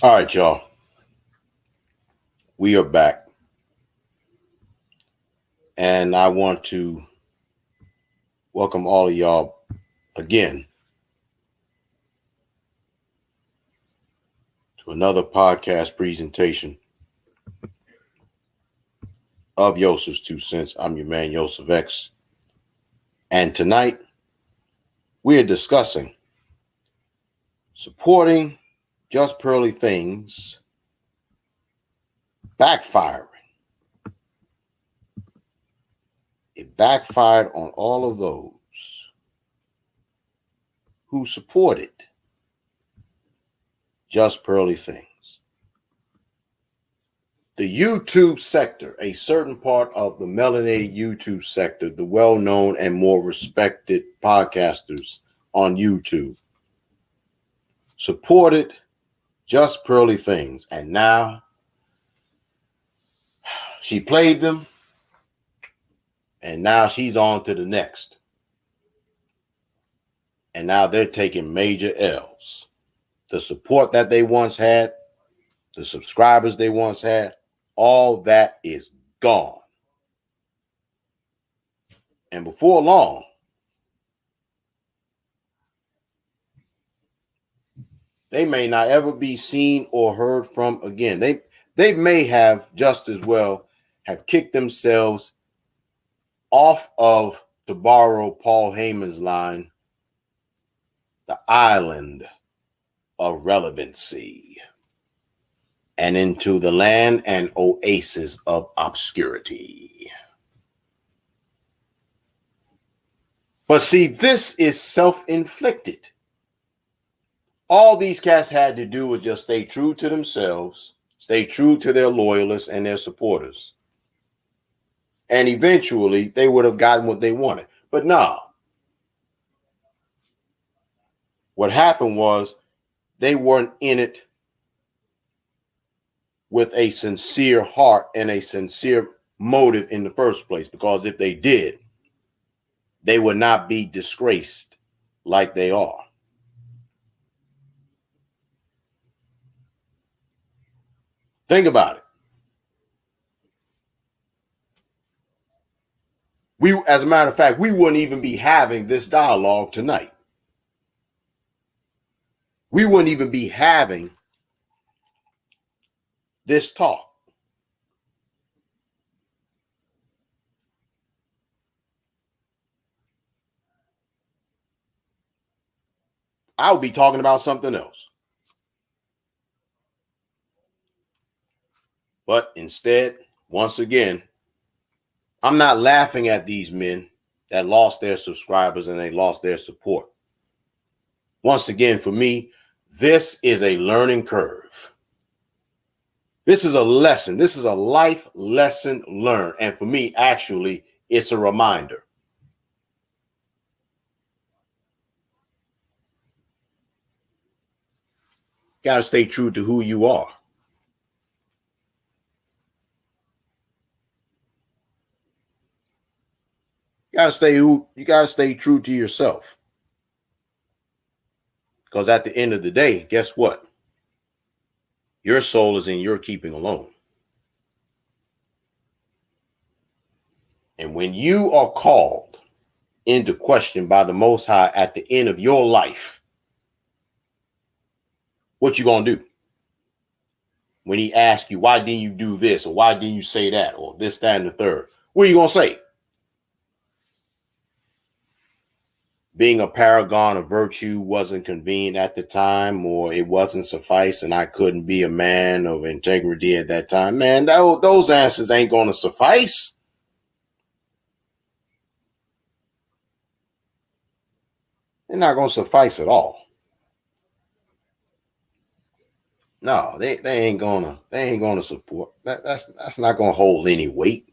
All right, y'all. We are back. And I want to welcome all of y'all again to another podcast presentation of Yosef's 2 cents. I'm your man, Yosef X. And tonight, we are discussing supporting just pearly things, backfiring. It backfired on all of those who supported just pearly things. The YouTube sector, a certain part of the melanated YouTube sector, the well-known and more respected podcasters on YouTube, supported just pearly things. And now she played them, and now she's on to the next. And now they're taking major L's. The support that they once had, the subscribers they once had, all that is gone. And before long, they may not ever be seen or heard from again. They may have just as well have kicked themselves off of, to borrow Paul Heyman's line, the island of relevancy, and into the land and oasis of obscurity. But see, this is self-inflicted. All these cats had to do was just stay true to themselves, stay true to their loyalists and their supporters. And eventually they would have gotten what they wanted. But nah. What happened was they weren't in it with a sincere heart and a sincere motive in the first place. Because if they did, they would not be disgraced like they are. Think about it. As a matter of fact, we wouldn't even be having this dialogue tonight. We wouldn't even be having this talk. I would be talking about something else. But instead, once again, I'm not laughing at these men that lost their subscribers and they lost their support. Once again, for me, this is a learning curve. This is a lesson. This is a life lesson learned. And for me, actually, it's a reminder. You got to stay true to who you are. You got to stay true to yourself. Because at the end of the day, guess what? Your soul is in your keeping alone. And when you are called into question by the Most High at the end of your life, what you gonna do? When he asks you, why didn't you do this? Or why didn't you say that? Or this, that, and the third. What are you gonna say? Being a paragon of virtue wasn't convenient at the time, or it wasn't suffice, and I couldn't be a man of integrity at that time. Man, those answers ain't gonna suffice. They're not gonna suffice at all. No, they ain't gonna support. That's not gonna hold any weight.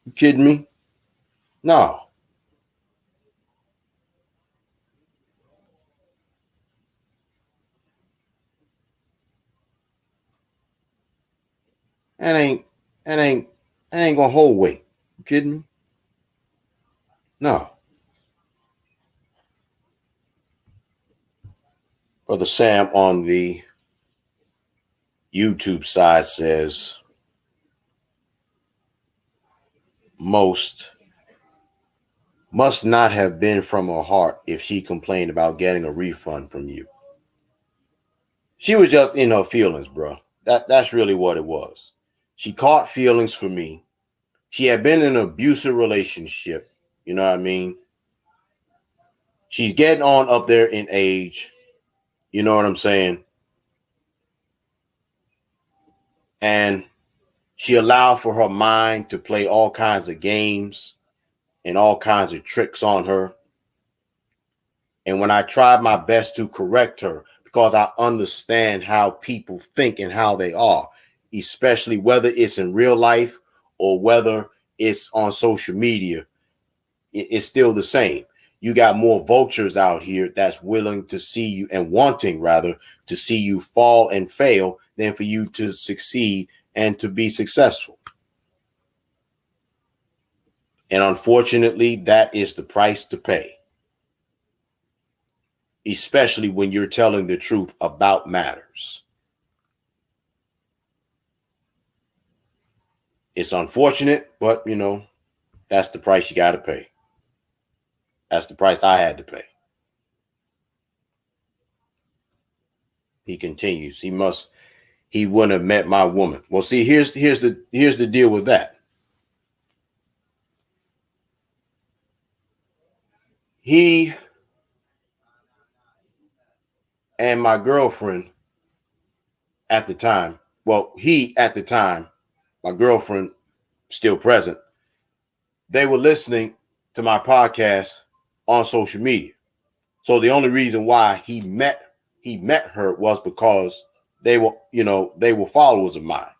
You kidding me? No. That ain't gonna hold weight. You kidding me? No. Brother Sam on the YouTube side says most must not have been from her heart if she complained about getting a refund from you. She was just in her feelings, bro. That's really what it was. She caught feelings for me. She had been in an abusive relationship. You know what I mean? She's getting on up there in age. You know what I'm saying? And she allowed for her mind to play all kinds of games and all kinds of tricks on her. And when I tried my best to correct her, because I understand how people think and how they are, especially whether it's in real life or whether it's on social media, it's still the same. You got more vultures out here that's willing to see you and wanting rather to see you fall and fail than for you to succeed and to be successful. And unfortunately, that is the price to pay, especially when you're telling the truth about matters. It's unfortunate, but that's the price you got to pay. That's the price I had to pay. He continues. He wouldn't have met my woman. Well, see, here's the deal with that. He and my girlfriend at the time, my girlfriend still present, they were listening to my podcast on social media. So the only reason why he met her was because they were followers of mine.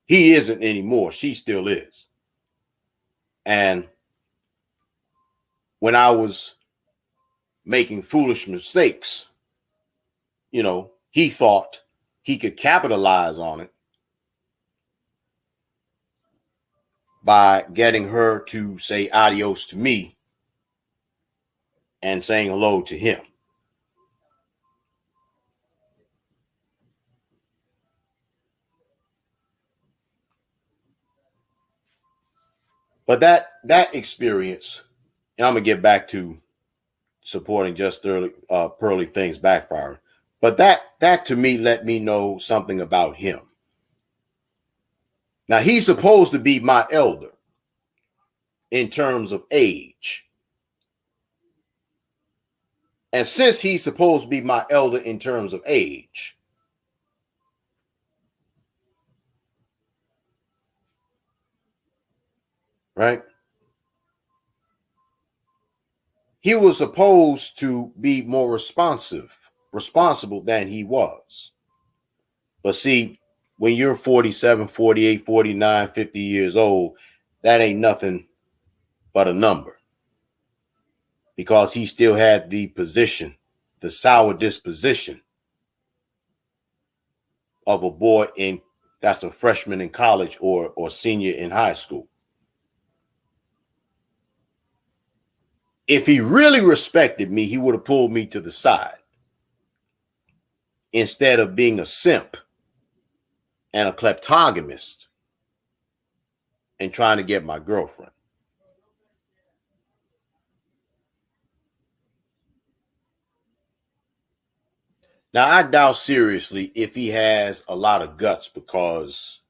He isn't anymore. She still is. And when I was making foolish mistakes, he thought he could capitalize on it by getting her to say adios to me and saying hello to him. But that experience, and I'm gonna get back to supporting just Pearly things backfiring. But that to me let me know something about him. Now he's supposed to be my elder in terms of age. And since he's supposed to be my elder in terms of age, right? He was supposed to be more responsible than he was. But see, when you're 47, 48, 49, 50 years old, that ain't nothing but a number. Because he still had the sour disposition of a boy that's a freshman in college or senior in high school. If he really respected me, he would have pulled me to the side instead of being a simp and a kleptogamist and trying to get my girlfriend. Now, I doubt seriously if he has a lot of guts because,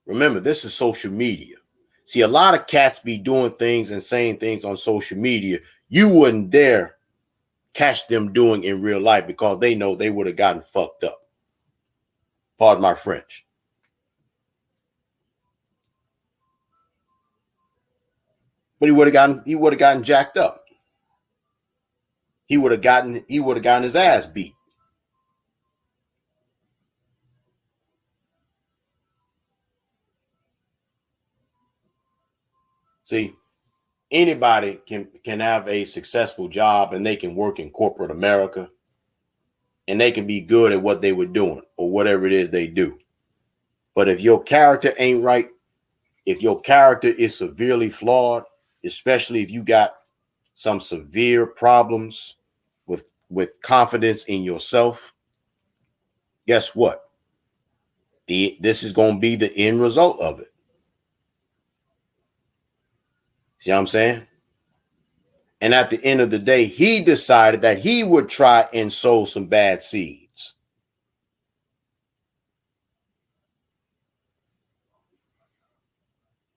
remember, this is social media. See, a lot of cats be doing things and saying things on social media you wouldn't dare catch them doing in real life because they know they would have gotten fucked up. Pardon my French. But he would have gotten jacked up. He would have gotten his ass beat. See, anybody can have a successful job and they can work in corporate America and they can be good at what they were doing or whatever it is they do. But if your character ain't right, if your character is severely flawed, especially if you got some severe problems with confidence in yourself, guess what? This is going to be the end result of it. See what I'm saying? And at the end of the day, he decided that he would try and sow some bad seeds.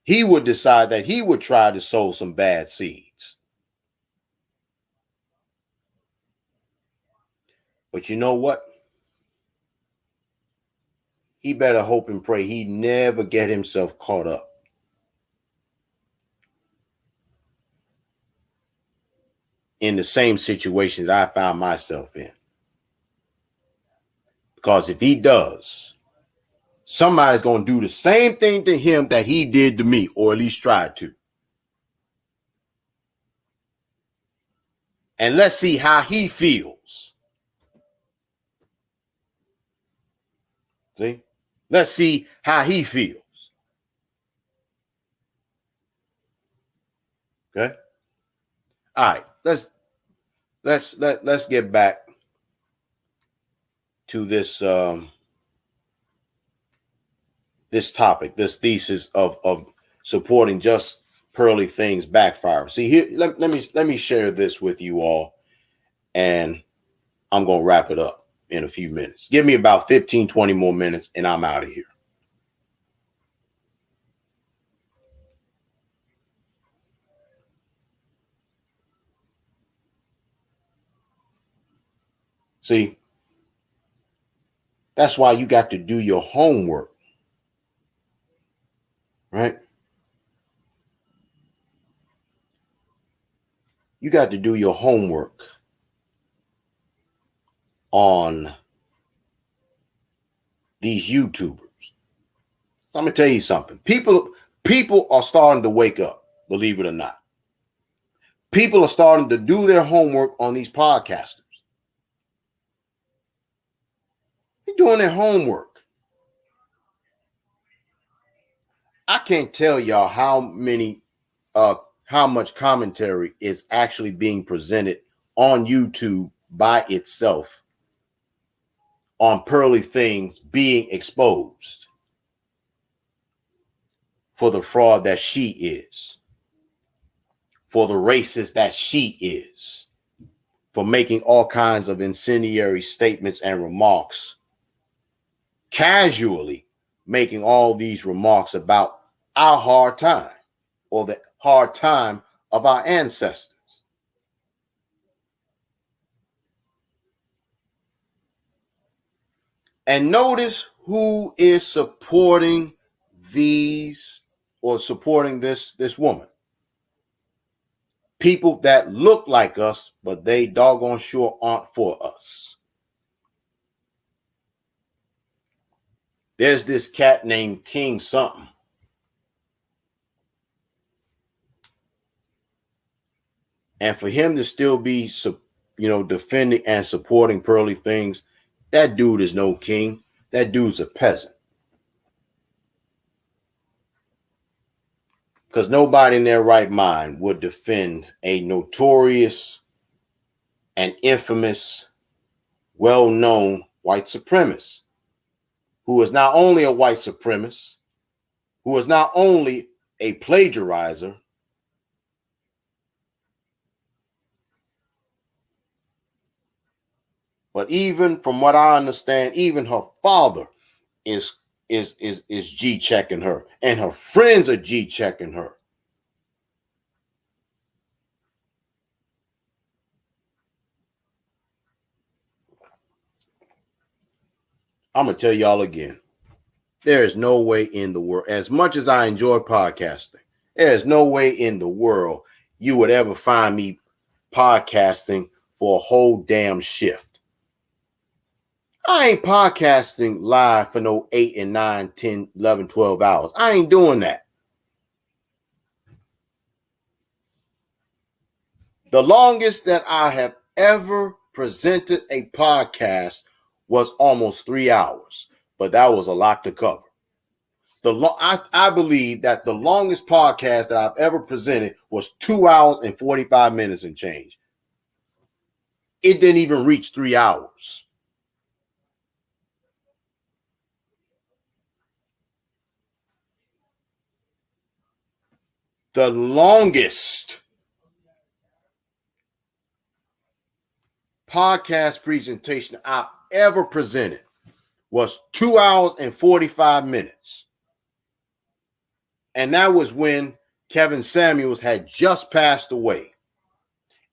He would decide that he would try to sow some bad seeds. But you know what? He better hope and pray he never get himself caught up in the same situation that I found myself in. Because if he does, somebody's going to do the same thing to him that he did to me, or at least tried to. And let's see how he feels. See? Let's see how he feels. Okay? All right. Let's get back to this this topic, this thesis of supporting just Pearly things backfire. See here, let me share this with you all, and I'm gonna wrap it up in a few minutes. Give me about 15, 20 more minutes, and I'm out of here. See, that's why you got to do your homework, right? You got to do your homework on these YouTubers. So I'm gonna tell you something. People are starting to wake up, believe it or not. People are starting to do their homework on these podcasters. They're doing their homework. I can't tell y'all how much commentary is actually being presented on YouTube by itself on Pearly things being exposed for the fraud that she is, for the racist that she is, for making all kinds of incendiary statements and remarks, casually making all these remarks about our hard time or the hard time of our ancestors. And notice who is supporting these or supporting this woman. People that look like us, but they doggone sure aren't for us. There's this cat named King something. And for him to still be, defending and supporting Pearly things, that dude is no king. That dude's a peasant. Because nobody in their right mind would defend a notorious and infamous, well-known white supremacist who is not only a white supremacist, who is not only a plagiarizer, but even from what I understand, even her father is G checking her, and her friends are G checking her. I'm gonna tell y'all again. There is no way in the world, as much as I enjoy podcasting, there is no way in the world you would ever find me podcasting for a whole damn shift. I ain't podcasting live for no 8 and 9, 10, 11, 12 hours. I ain't doing that. The longest that I have ever presented a podcast was almost 3 hours, but that was a lot to cover. I believe that the longest podcast that I've ever presented was 2 hours and 45 minutes and change. It didn't even reach 3 hours. The longest podcast presentation I ever presented was 2 hours and 45 minutes. And that was when Kevin Samuels had just passed away.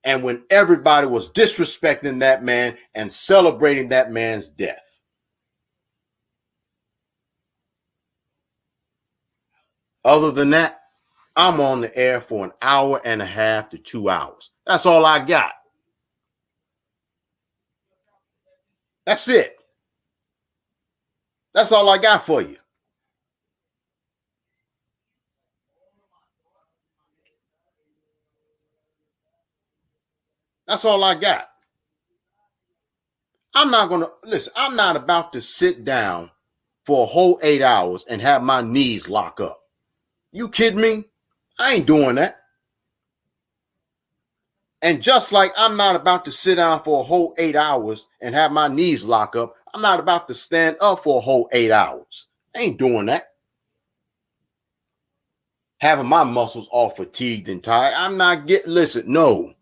And when everybody was disrespecting that man and celebrating that man's death. Other than that, I'm on the air for 1.5 hours to 2 hours. That's all I got. That's it. That's all I got for you. That's all I got. I'm not about to sit down for a whole 8 hours and have my knees lock up. You kidding me? I ain't doing that. And just like I'm not about to sit down for a whole 8 hours and have my knees lock up, I'm not about to stand up for a whole 8 hours. I ain't doing that. having my muscles all fatigued and tired. I'm not getting, listen, no.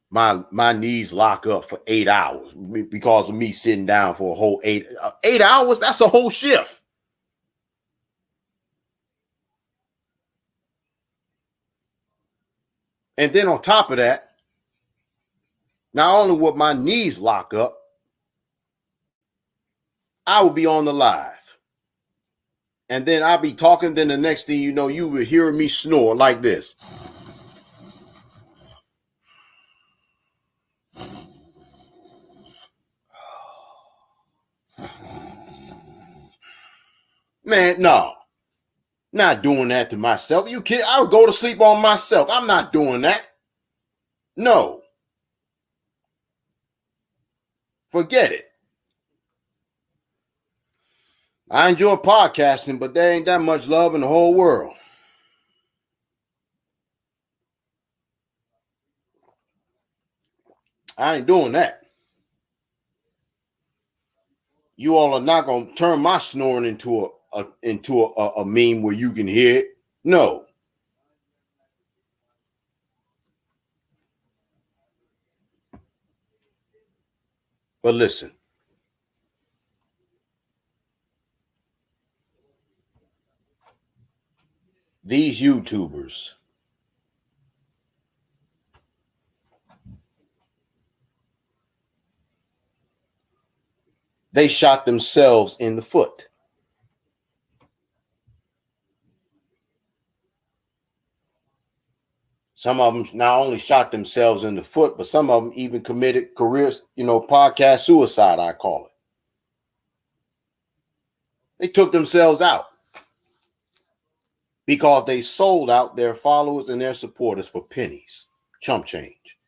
My knees lock up for 8 hours because of me sitting down for a whole 8 hours. That's a whole shift. And then on top of that, not only would my knees lock up, I would be on the live. And then I'll be talking. Then the next thing you know, you will hear me snore like this. Man, no. Not doing that to myself. You kid, I would go to sleep on myself. I'm not doing that. No. Forget it. I enjoy podcasting, but there ain't that much love in the whole world. I ain't doing that. You all are not going to turn my snoring into a meme where you can hear it. No. But listen. These YouTubers, they shot themselves in the foot. Some of them not only shot themselves in the foot, but some of them even committed podcast suicide, I call it. They took themselves out because they sold out their followers and their supporters for pennies, chump change.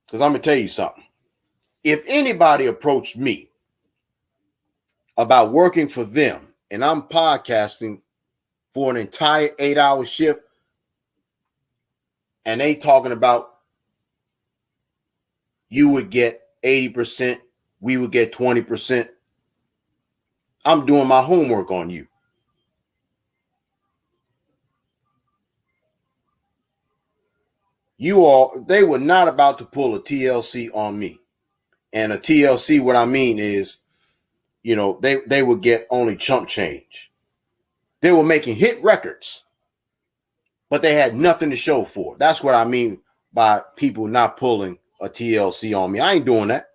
Because I'm going to tell you something. If anybody approached me about working for them and I'm podcasting for an entire 8-hour shift and they talking about you would get 80%, we would get 20%, I'm doing my homework on you. They were not about to pull a TLC on me. And a TLC, what I mean is, they would get only chump change. They were making hit records, but they had nothing to show for it. That's what I mean by people not pulling a TLC on me. I ain't doing that.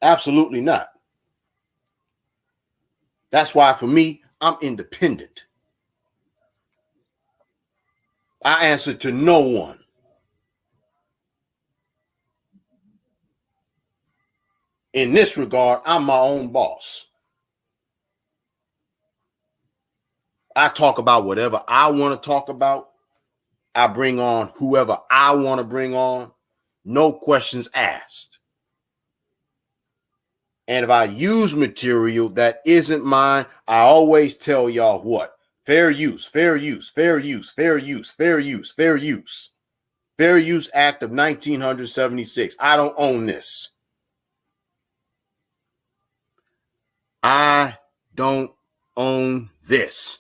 Absolutely not. That's why for me, I'm independent. I answer to no one. In this regard, I'm my own boss. I talk about whatever I want to talk about. I bring on whoever I want to bring on. No questions asked. And if I use material that isn't mine, I always tell y'all what? Fair use, fair use, fair use, fair use, fair use, fair use. Fair Use Act of 1976. I don't own this. I don't own this.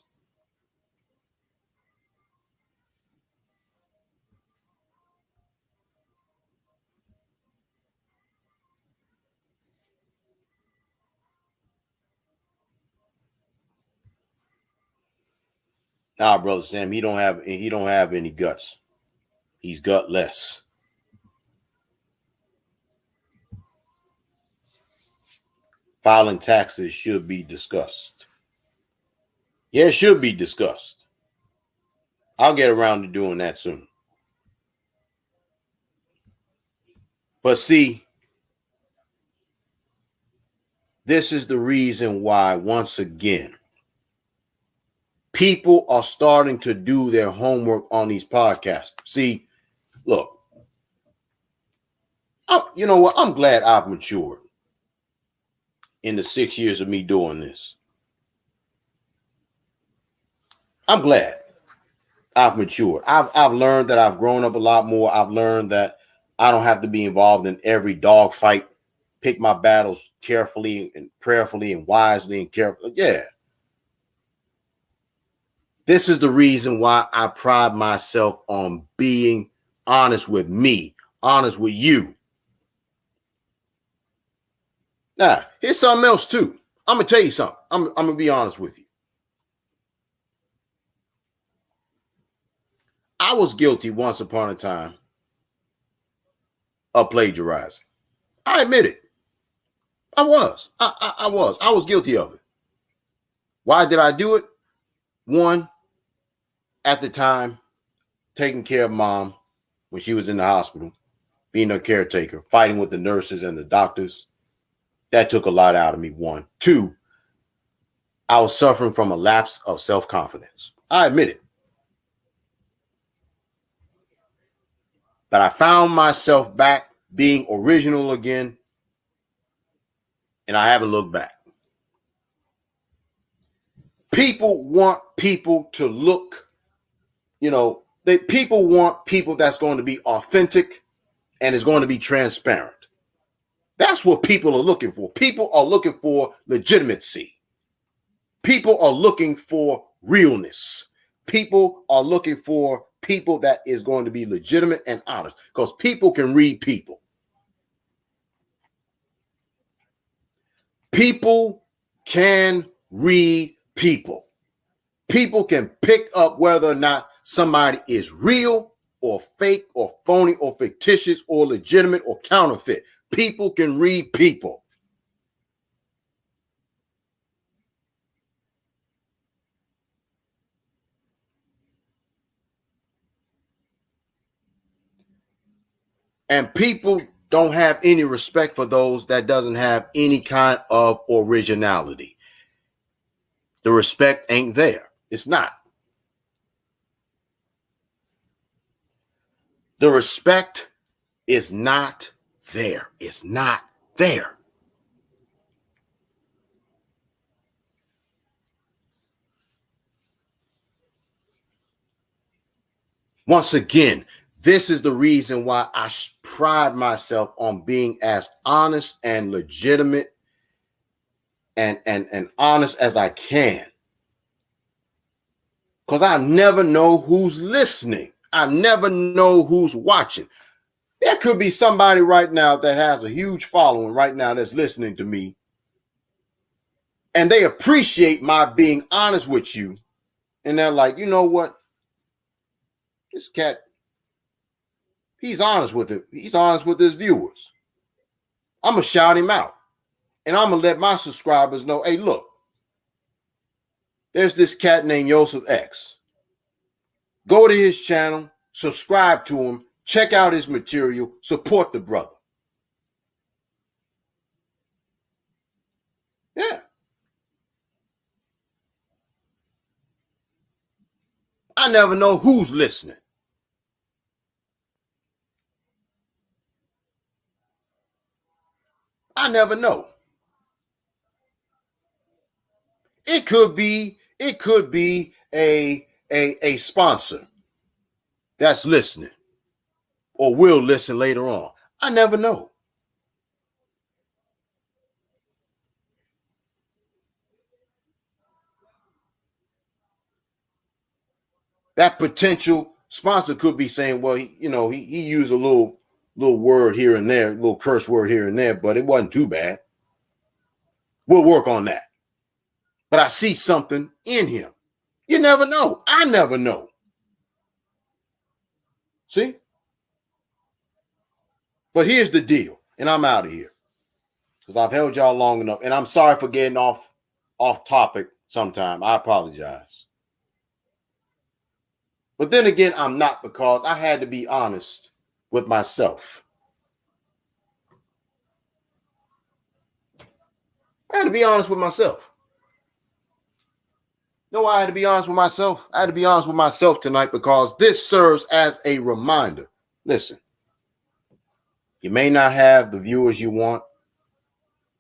Nah, brother Sam, he don't have any guts. He's gutless. Filing taxes should be discussed. Yeah, it should be discussed. I'll get around to doing that soon. But see, this is the reason why, once again, people are starting to do their homework on these podcasts. See, look, you know what? I'm glad I've matured in the 6 years of me doing this. I'm glad I've matured. I've learned that I've grown up a lot more. I've learned that I don't have to be involved in every dog fight. Pick my battles carefully and prayerfully and wisely and carefully. Yeah. This is the reason why I pride myself on being honest with me, honest with you. Now, here's something else too. I'm going to tell you something. I'm going to be honest with you. I was guilty once upon a time of plagiarizing. I admit it. I was. I was. I was guilty of it. Why did I do it? One, at the time, taking care of mom when she was in the hospital, being her caretaker, fighting with the nurses and the doctors. That took a lot out of me. One. Two, I was suffering from a lapse of self-confidence. I admit it. But I found myself back being original again, and I haven't looked back. People want people to look, people want people that's going to be authentic and is going to be transparent. That's what people are looking for. People are looking for legitimacy. People are looking for realness. People are looking for people that is going to be legitimate and honest, because people can read people. People can read people. People can pick up whether or not somebody is real or fake or phony or fictitious or legitimate or counterfeit. People can read people. And people don't have any respect for those that doesn't have any kind of originality. The respect ain't there. It's not. The respect is not there. It's not there. Once again, this is the reason why I pride myself on being as honest and legitimate and honest as I can. Because I never know who's listening. I never know who's watching. There could be somebody right now that has a huge following right now that's listening to me, and they appreciate my being honest with you. And they're like, you know what? This cat, he's honest with it. He's honest with his viewers. I'm going to shout him out. And I'm going to let my subscribers know, hey, look, there's this cat named Yosef X. Go to his channel, subscribe to him, check out his material, support the brother. Yeah. I never know who's listening. I never know. It could be a sponsor that's listening or will listen later on. I never know. That potential sponsor could be saying, well, he used a little word here and there, a little curse word here and there, but it wasn't too bad. We'll work on that. But I see something in him. You never know. I never know. See? But here's the deal, and I'm out of here because I've held y'all long enough, and I'm sorry for getting off topic sometime. I apologize. But then again, I'm not, because I had to be honest with myself. I had to be honest with myself. No, I had to be honest with myself. I had to be honest with myself tonight, because this serves as a reminder. Listen, you may not have the viewers you want.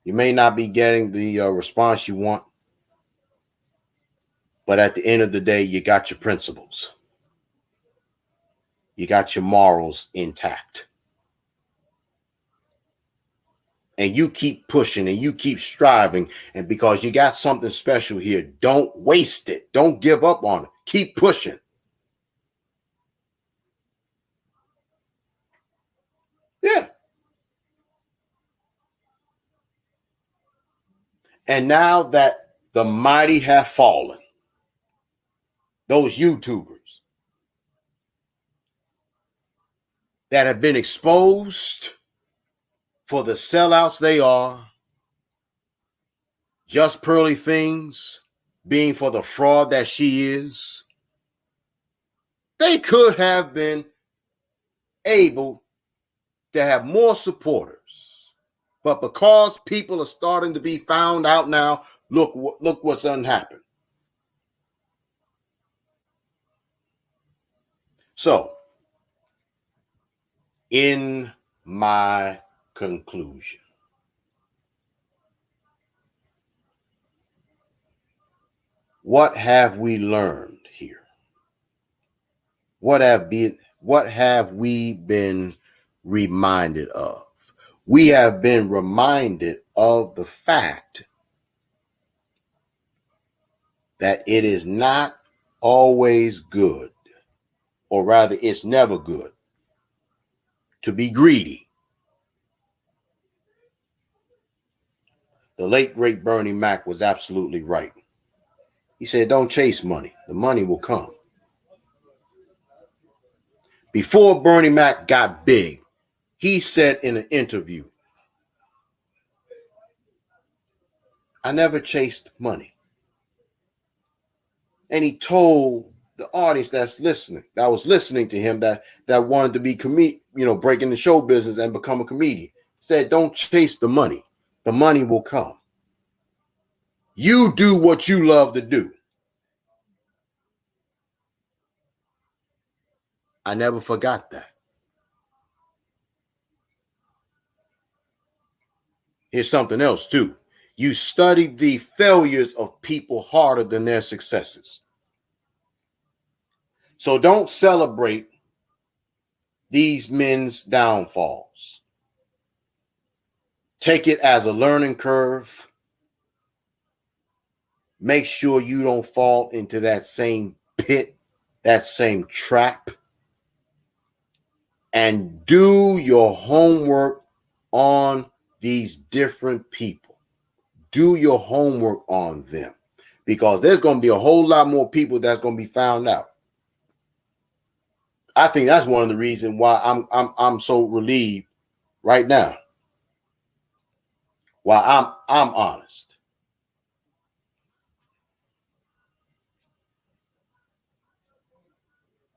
You may not be getting the response you want. But at the end of the day, you got your principles. You got your morals intact. And you keep pushing and you keep striving. And because you got something special here, don't waste it. Don't give up on it. Keep pushing. Yeah. And now that the mighty have fallen, those YouTubers that have been exposed for the sellouts they are, just Pearly things being for the fraud that she is, they could have been able to have more supporters. But because people are starting to be found out now, look what's done happened. So, in my conclusion, what have we learned here? What have we been reminded of? We have been reminded of the fact that it is not always good, or rather it's never good, to be greedy. The late, great Bernie Mac was absolutely right. He said, don't chase money. The money will come. Before Bernie Mac got big, he said in an interview, I never chased money. And he told the audience that was listening to him, that wanted to be break into show business and become a comedian. Said, don't chase the money. The money will come. You do what you love to do. I never forgot that. Here's something else too. You study the failures of people harder than their successes. So don't celebrate these men's downfalls. Take it as a learning curve. Make sure you don't fall into that same pit, that same trap. And do your homework on these different people. Do your homework on them, because there's going to be a whole lot more people that's going to be found out. I think that's one of the reasons why I'm so relieved right now. Why I'm honest.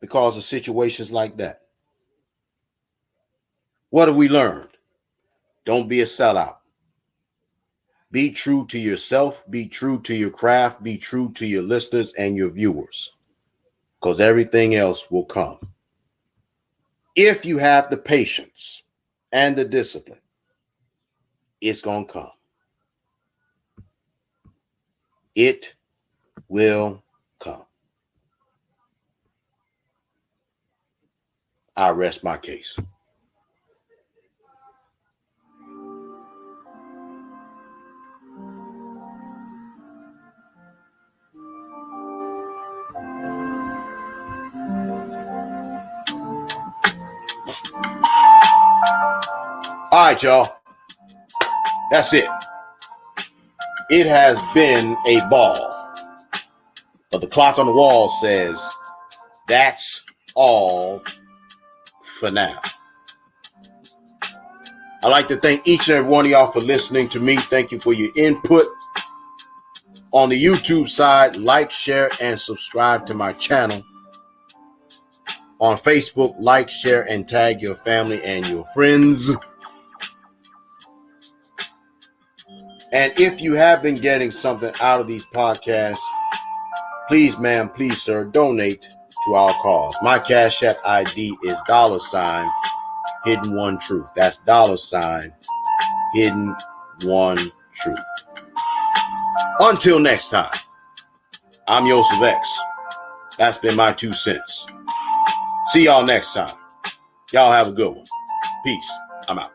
Because of situations like that. What have we learned? Don't be a sellout. Be true to yourself. Be true to your craft. Be true to your listeners and your viewers, because everything else will come. If you have the patience and the discipline, it's going to come. It will come. I rest my case. All right, y'all. That's it. It has been a ball. But the clock on the wall says that's all for now. I'd like to thank each and every one of y'all for listening to me. Thank you for your input. On the YouTube side, like, share, and subscribe to my channel. On Facebook, like, share, and tag your family and your friends. And if you have been getting something out of these podcasts, please, ma'am, please, sir, donate to our cause. My Cash App ID is $Hidden One Truth. That's $Hidden One Truth. Until next time, I'm Yosef X. That's been my 2 cents. See y'all next time. Y'all have a good one. Peace. I'm out.